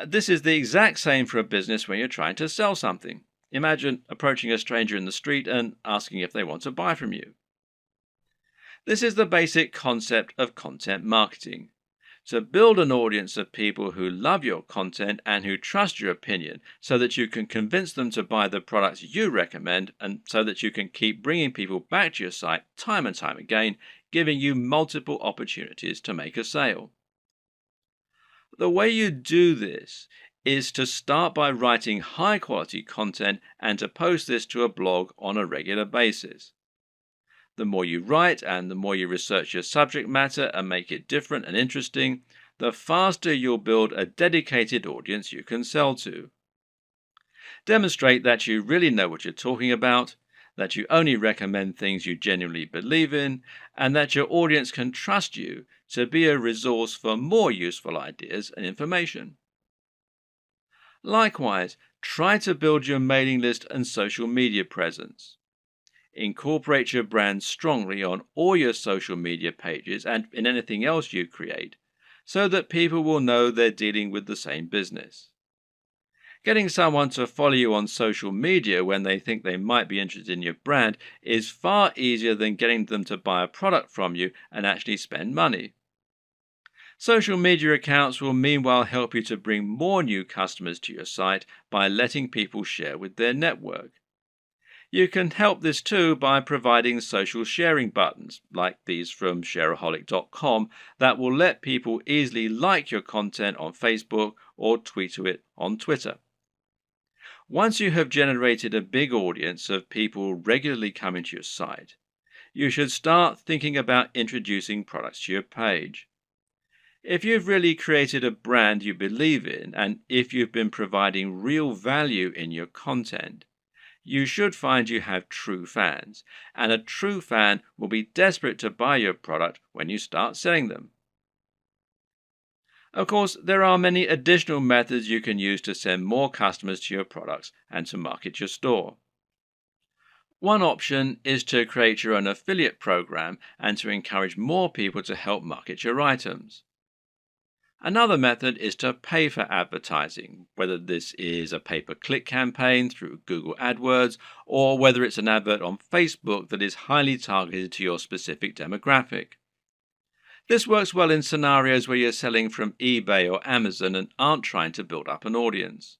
This is the exact same for a business when you're trying to sell something. Imagine approaching a stranger in the street and asking if they want to buy from you. This is the basic concept of content marketing. To build an audience of people who love your content and who trust your opinion so that you can convince them to buy the products you recommend and so that you can keep bringing people back to your site time and time again, giving you multiple opportunities to make a sale. The way you do this is to start by writing high quality content and to post this to a blog on a regular basis. The more you write and the more you research your subject matter and make it different and interesting, the faster you'll build a dedicated audience you can sell to. Demonstrate that you really know what you're talking about, that you only recommend things you genuinely believe in, and that your audience can trust you to be a resource for more useful ideas and information. Likewise, try to build your mailing list and social media presence. Incorporate your brand strongly on all your social media pages and in anything else you create, so that people will know they're dealing with the same business. Getting someone to follow you on social media when they think they might be interested in your brand is far easier than getting them to buy a product from you and actually spend money. Social media accounts will meanwhile help you to bring more new customers to your site by letting people share with their network. You can help this too by providing social sharing buttons, like these from shareaholic.com, that will let people easily like your content on Facebook or tweet to it on Twitter. Once you have generated a big audience of people regularly coming to your site, you should start thinking about introducing products to your page. If you've really created a brand you believe in, and if you've been providing real value in your content, you should find you have true fans, and a true fan will be desperate to buy your product when you start selling them. Of course, there are many additional methods you can use to send more customers to your products and to market your store. One option is to create your own affiliate program and to encourage more people to help market your items. Another method is to pay for advertising, whether this is a pay-per-click campaign through Google AdWords or whether it's an advert on Facebook that is highly targeted to your specific demographic. This works well in scenarios where you're selling from eBay or Amazon and aren't trying to build up an audience.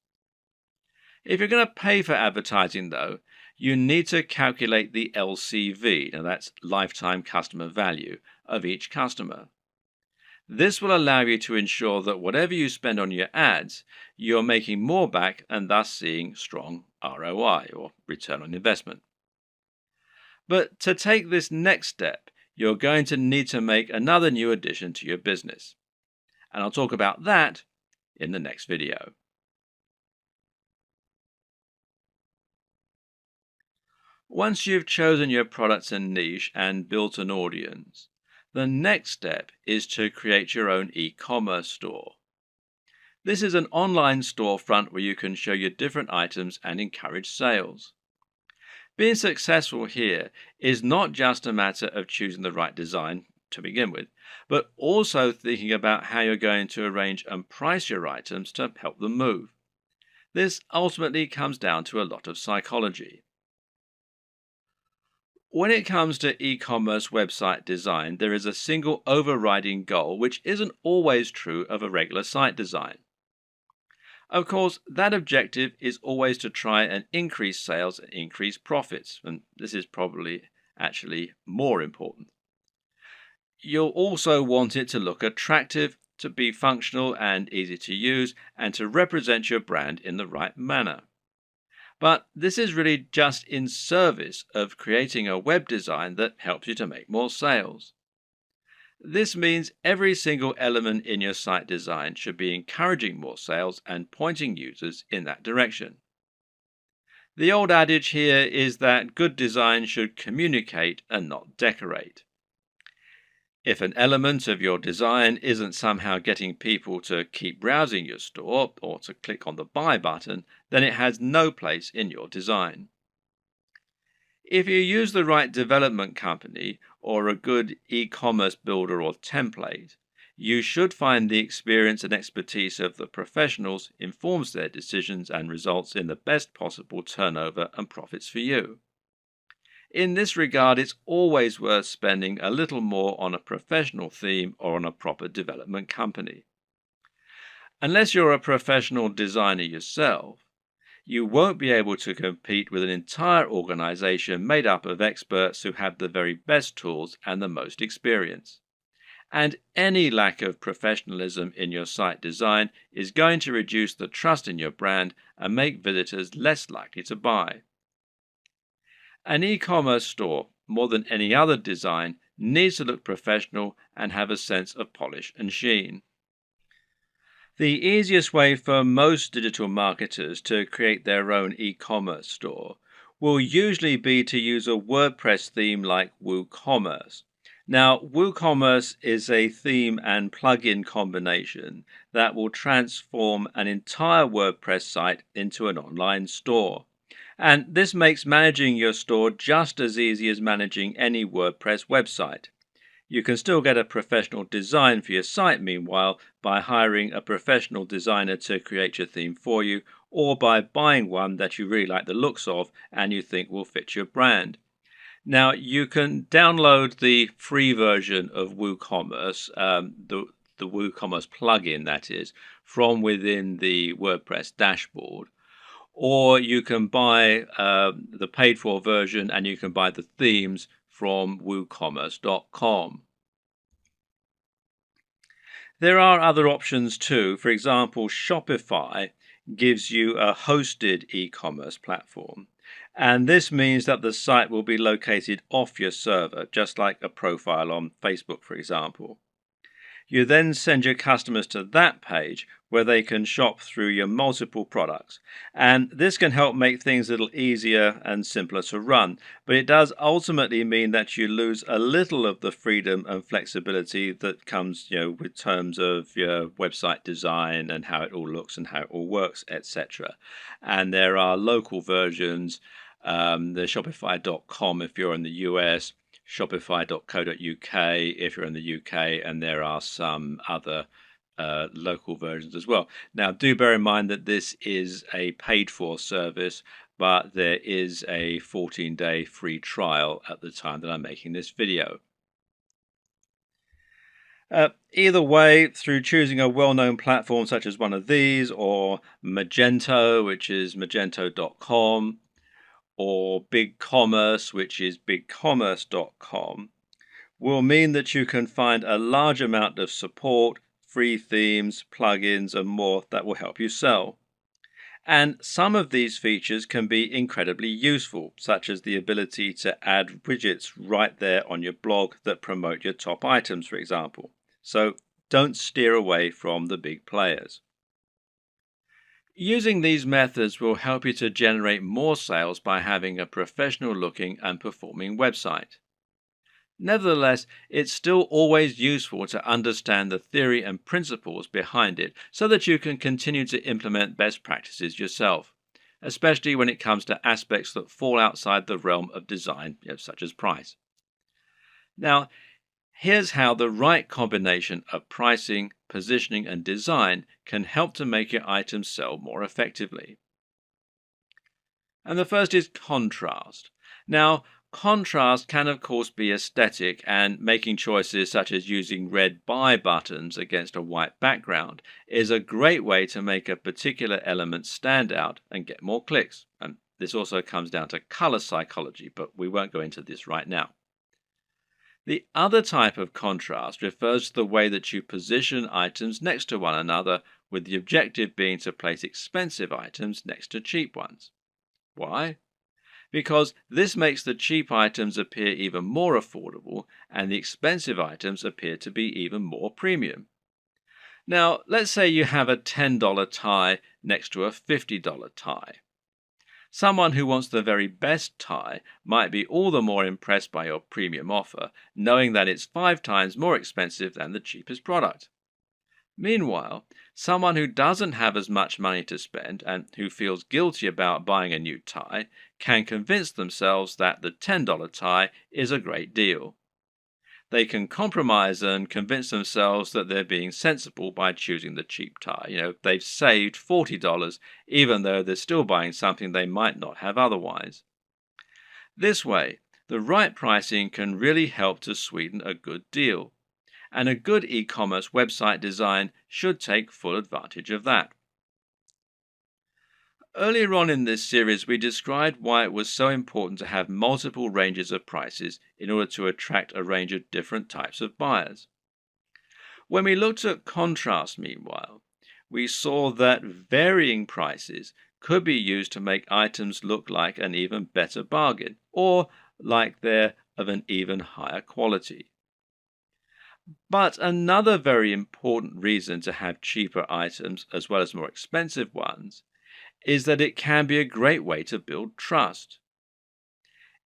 If you're going to pay for advertising, though, you need to calculate the LCV, now that's lifetime customer value, of each customer. This will allow you to ensure that whatever you spend on your ads, you're making more back and thus seeing strong ROI, or return on investment. But to take this next step, you're going to need to make another new addition to your business. And I'll talk about that in the next video. Once you've chosen your products and niche and built an audience, the next step is to create your own e-commerce store. This is an online storefront where you can show your different items and encourage sales. Being successful here is not just a matter of choosing the right design to begin with, but also thinking about how you're going to arrange and price your items to help them move. This ultimately comes down to a lot of psychology. When it comes to e-commerce website design, there is a single overriding goal which isn't always true of a regular site design. Of course, that objective is always to try and increase sales and increase profits, and this is probably actually more important. You'll also want it to look attractive, to be functional and easy to use, and to represent your brand in the right manner. But this is really just in service of creating a web design that helps you to make more sales. This means every single element in your site design should be encouraging more sales and pointing users in that direction. The old adage here is that good design should communicate and not decorate. If an element of your design isn't somehow getting people to keep browsing your store or to click on the buy button, then it has no place in your design. If you use the right development company or a good e-commerce builder or template, you should find the experience and expertise of the professionals informs their decisions and results in the best possible turnover and profits for you. In this regard, it's always worth spending a little more on a professional theme or on a proper development company. Unless you're a professional designer yourself, you won't be able to compete with an entire organization made up of experts who have the very best tools and the most experience. And any lack of professionalism in your site design is going to reduce the trust in your brand and make visitors less likely to buy. An e-commerce store, more than any other design, needs to look professional and have a sense of polish and sheen. The easiest way for most digital marketers to create their own e-commerce store will usually be to use a WordPress theme like WooCommerce. Now, WooCommerce is a theme and plugin combination that will transform an entire WordPress site into an online store. And this makes managing your store just as easy as managing any WordPress website. You can still get a professional design for your site, meanwhile, by hiring a professional designer to create your theme for you, or by buying one that you really like the looks of and you think will fit your brand. Now, you can download the free version of WooCommerce, the WooCommerce plugin, that is, from within the WordPress dashboard. Or you can buy the paid-for version and you can buy the themes from woocommerce.com. There are other options too. For example, Shopify gives you a hosted e-commerce platform. And this means that the site will be located off your server, just like a profile on Facebook, for example. You then send your customers to that page where they can shop through your multiple products. And this can help make things a little easier and simpler to run. But it does ultimately mean that you lose a little of the freedom and flexibility that comes, with terms of your website design and how it all looks and how it all works, etc. And there are local versions, the Shopify.com if you're in the US, Shopify.co.uk if you're in the UK, and there are some other local versions as well. Now, do bear in mind that this is a paid-for service, but there is a 14-day free trial at the time that I'm making this video. Either way, through choosing a well-known platform such as one of these, or Magento, which is magento.com, or BigCommerce, which is bigcommerce.com, will mean that you can find a large amount of support, free themes, plugins, and more that will help you sell. And some of these features can be incredibly useful, such as the ability to add widgets right there on your blog that promote your top items, for example. So don't steer away from the big players. Using these methods will help you to generate more sales by having a professional looking and performing website. Nevertheless, it's still always useful to understand the theory and principles behind it so that you can continue to implement best practices yourself, especially when it comes to aspects that fall outside the realm of design, such as price. Now, here's how the right combination of pricing, positioning, and design can help to make your items sell more effectively. And the first is contrast. Now, contrast can of course be aesthetic, and making choices such as using red buy buttons against a white background is a great way to make a particular element stand out and get more clicks. And this also comes down to color psychology, but we won't go into this right now. The other type of contrast refers to the way that you position items next to one another, with the objective being to place expensive items next to cheap ones. Why? Because this makes the cheap items appear even more affordable and the expensive items appear to be even more premium. Now, let's say you have a $10 tie next to a $50 tie. Someone who wants the very best tie might be all the more impressed by your premium offer, knowing that it's 5 times more expensive than the cheapest product. Meanwhile, someone who doesn't have as much money to spend and who feels guilty about buying a new tie can convince themselves that the $10 tie is a great deal. They can compromise and convince themselves that they're being sensible by choosing the cheap tie. They've saved $40 even though they're still buying something they might not have otherwise. This way, the right pricing can really help to sweeten a good deal, and a good e-commerce website design should take full advantage of that. Earlier on in this series, we described why it was so important to have multiple ranges of prices in order to attract a range of different types of buyers. When we looked at contrast, meanwhile, we saw that varying prices could be used to make items look like an even better bargain, or like they're of an even higher quality. But another very important reason to have cheaper items as well as more expensive ones is that it can be a great way to build trust.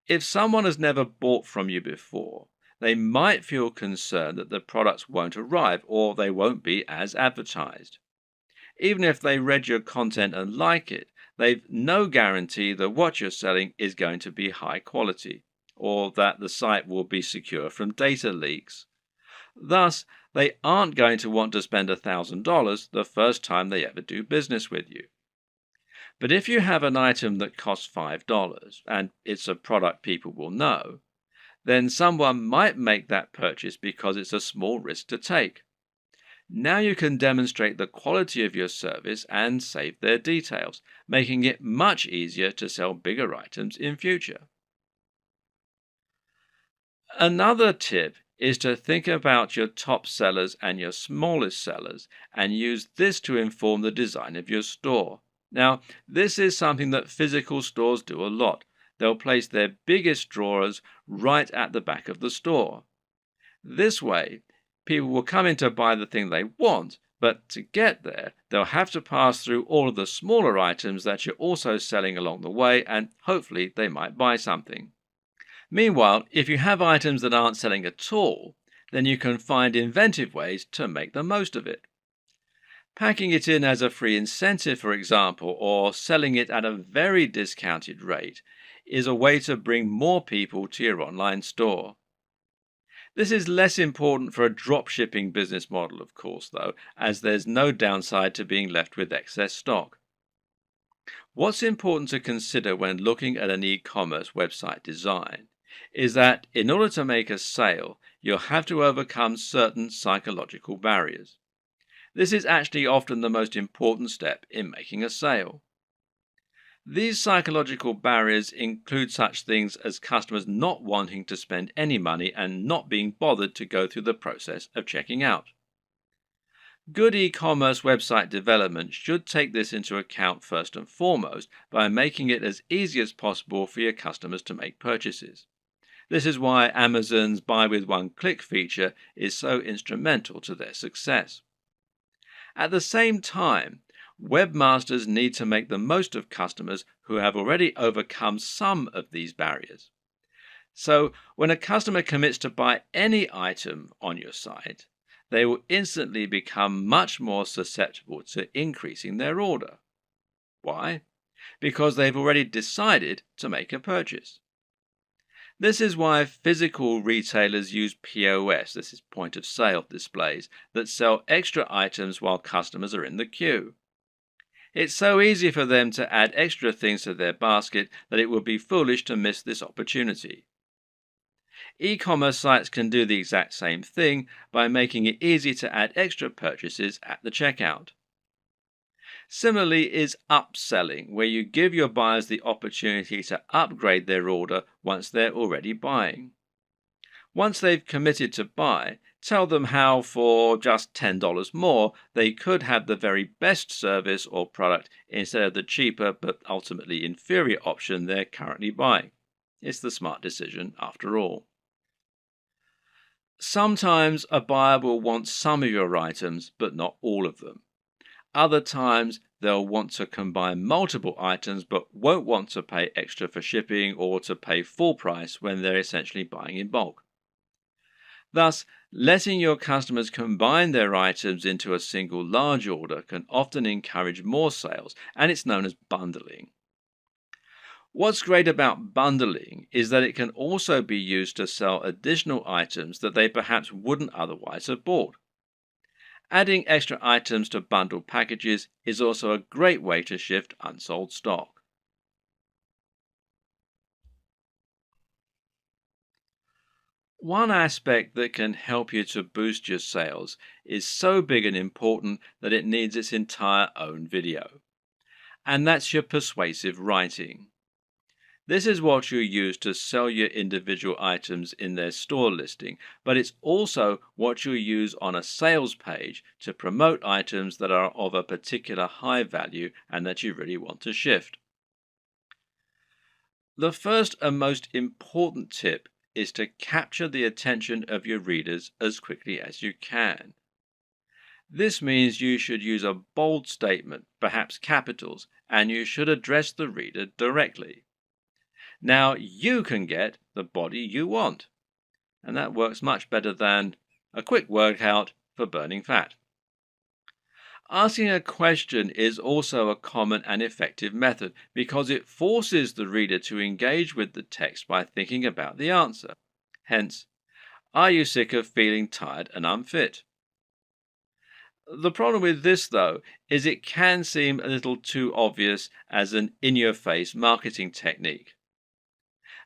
If someone has never bought from you before, they might feel concerned that the products won't arrive or they won't be as advertised. Even if they read your content and like it, they've no guarantee that what you're selling is going to be high quality, or that the site will be secure from data leaks. Thus, they aren't going to want to spend $1,000 the first time they ever do business with you. But if you have an item that costs $5 and it's a product people will know, then someone might make that purchase because it's a small risk to take. Now you can demonstrate the quality of your service and save their details, making it much easier to sell bigger items in future. Another tip is to think about your top sellers and your smallest sellers and use this to inform the design of your store. Now, this is something that physical stores do a lot. They'll place their biggest drawers right at the back of the store. This way, people will come in to buy the thing they want, but to get there, they'll have to pass through all of the smaller items that you're also selling along the way, and hopefully they might buy something. Meanwhile, if you have items that aren't selling at all, then you can find inventive ways to make the most of it. Packing it in as a free incentive, for example, or selling it at a very discounted rate is a way to bring more people to your online store. This is less important for a dropshipping business model, of course, though, as there's no downside to being left with excess stock. What's important to consider when looking at an e-commerce website design is that in order to make a sale, you'll have to overcome certain psychological barriers. This is actually often the most important step in making a sale. These psychological barriers include such things as customers not wanting to spend any money and not being bothered to go through the process of checking out. Good e-commerce website development should take this into account first and foremost by making it as easy as possible for your customers to make purchases. This is why Amazon's Buy with One Click feature is so instrumental to their success. At the same time, webmasters need to make the most of customers who have already overcome some of these barriers. So, when a customer commits to buy any item on your site, they will instantly become much more susceptible to increasing their order. Why? Because they've already decided to make a purchase. This is why physical retailers use POS, this is point of sale displays, that sell extra items while customers are in the queue. It's so easy for them to add extra things to their basket that it would be foolish to miss this opportunity. E-commerce sites can do the exact same thing by making it easy to add extra purchases at the checkout. Similarly is upselling, where you give your buyers the opportunity to upgrade their order once they're already buying. Once they've committed to buy, tell them how for just $10 more they could have the very best service or product instead of the cheaper but ultimately inferior option they're currently buying. It's the smart decision after all. Sometimes a buyer will want some of your items but not all of them. Other times they'll want to combine multiple items but won't want to pay extra for shipping or to pay full price when they're essentially buying in bulk. Thus, letting your customers combine their items into a single large order can often encourage more sales, and it's known as bundling. What's great about bundling is that it can also be used to sell additional items that they perhaps wouldn't otherwise have bought. Adding extra items to bundled packages is also a great way to shift unsold stock. One aspect that can help you to boost your sales is so big and important that it needs its entire own video. And that's your persuasive writing. This is what you use to sell your individual items in their store listing, but it's also what you use on a sales page to promote items that are of a particular high value and that you really want to shift. The first and most important tip is to capture the attention of your readers as quickly as you can. This means you should use a bold statement, perhaps capitals, and you should address the reader directly. Now you can get the body you want, and that works much better than a quick workout for burning fat. Asking a question is also a common and effective method because it forces the reader to engage with the text by thinking about the answer. Hence, are you sick of feeling tired and unfit? The problem with this, though, is it can seem a little too obvious as an in-your-face marketing technique.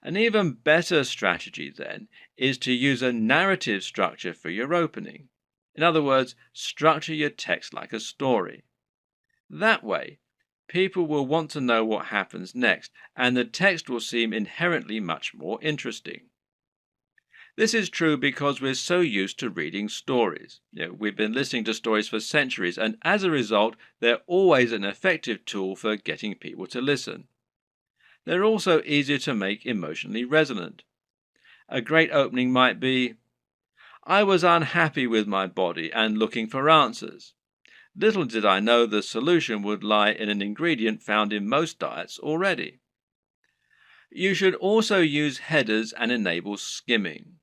An even better strategy, then, is to use a narrative structure for your opening. In other words, structure your text like a story. That way, people will want to know what happens next, and the text will seem inherently much more interesting. This is true because we're so used to reading stories. We've been listening to stories for centuries, and as a result, they're always an effective tool for getting people to listen. They're also easier to make emotionally resonant. A great opening might be, "I was unhappy with my body and looking for answers. Little did I know the solution would lie in an ingredient found in most diets already." You should also use headers and enable skimming.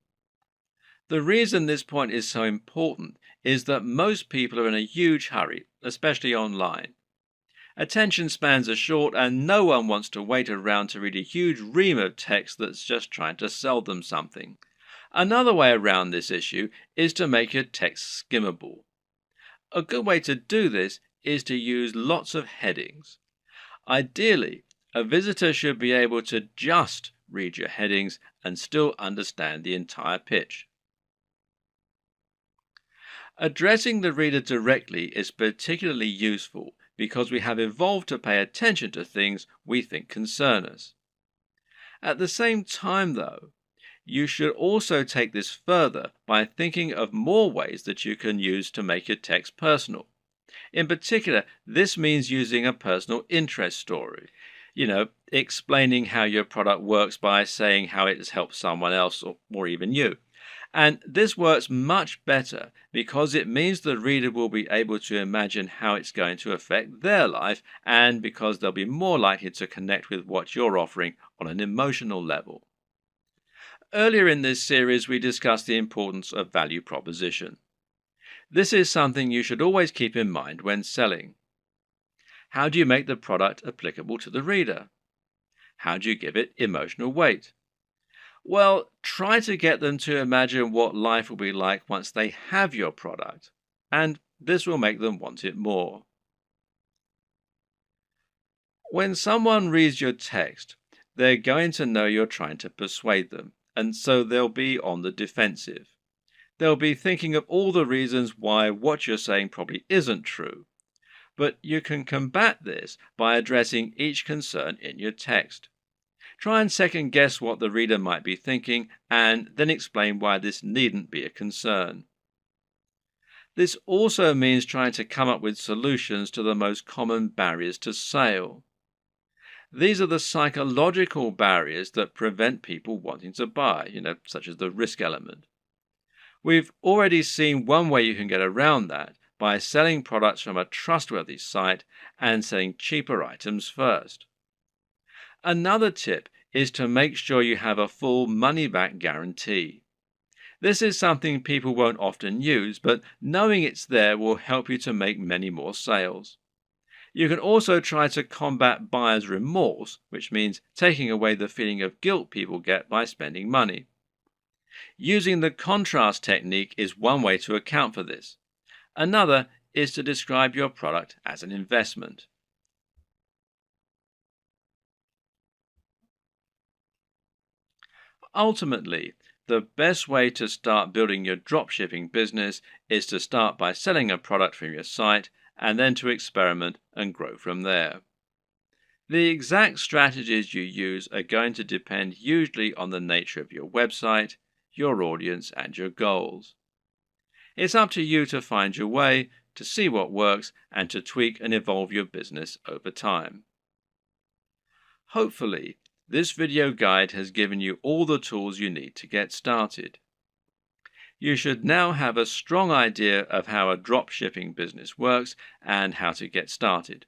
The reason this point is so important is that most people are in a huge hurry, especially online. Attention spans are short and no one wants to wait around to read a huge ream of text that's just trying to sell them something. Another way around this issue is to make your text skimmable. A good way to do this is to use lots of headings. Ideally, a visitor should be able to just read your headings and still understand the entire pitch. Addressing the reader directly is particularly useful because we have evolved to pay attention to things we think concern us. At the same time, though, you should also take this further by thinking of more ways that you can use to make your text personal. In particular, this means using a personal interest story. Explaining how your product works by saying how it has helped someone else or even you. And this works much better because it means the reader will be able to imagine how it's going to affect their life, and because they'll be more likely to connect with what you're offering on an emotional level. Earlier in this series, we discussed the importance of value proposition. This is something you should always keep in mind when selling. How do you make the product applicable to the reader? How do you give it emotional weight? Well, try to get them to imagine what life will be like once they have your product, and this will make them want it more. When someone reads your text, they're going to know you're trying to persuade them, and so they'll be on the defensive. They'll be thinking of all the reasons why what you're saying probably isn't true. But you can combat this by addressing each concern in your text. Try and second guess what the reader might be thinking, and then explain why this needn't be a concern. This also means trying to come up with solutions to the most common barriers to sale. These are the psychological barriers that prevent people wanting to buy, such as the risk element. We've already seen one way you can get around that by selling products from a trustworthy site and selling cheaper items first. Another tip is to make sure you have a full money-back guarantee. This is something people won't often use, but knowing it's there will help you to make many more sales. You can also try to combat buyer's remorse, which means taking away the feeling of guilt people get by spending money. Using the contrast technique is one way to account for this. Another is to describe your product as an investment. Ultimately, the best way to start building your dropshipping business is to start by selling a product from your site and then to experiment and grow from there. The exact strategies you use are going to depend usually on the nature of your website, your audience, and your goals. It's up to you to find your way, to see what works, and to tweak and evolve your business over time. Hopefully, this video guide has given you all the tools you need to get started. You should now have a strong idea of how a dropshipping business works and how to get started.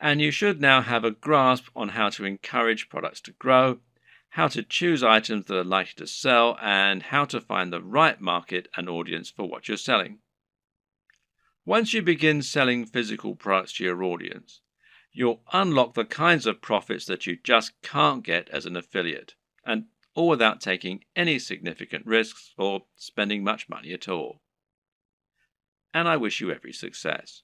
And you should now have a grasp on how to encourage products to grow, how to choose items that are likely to sell, and how to find the right market and audience for what you're selling. Once you begin selling physical products to your audience, you'll unlock the kinds of profits that you just can't get as an affiliate, and all without taking any significant risks or spending much money at all. And I wish you every success.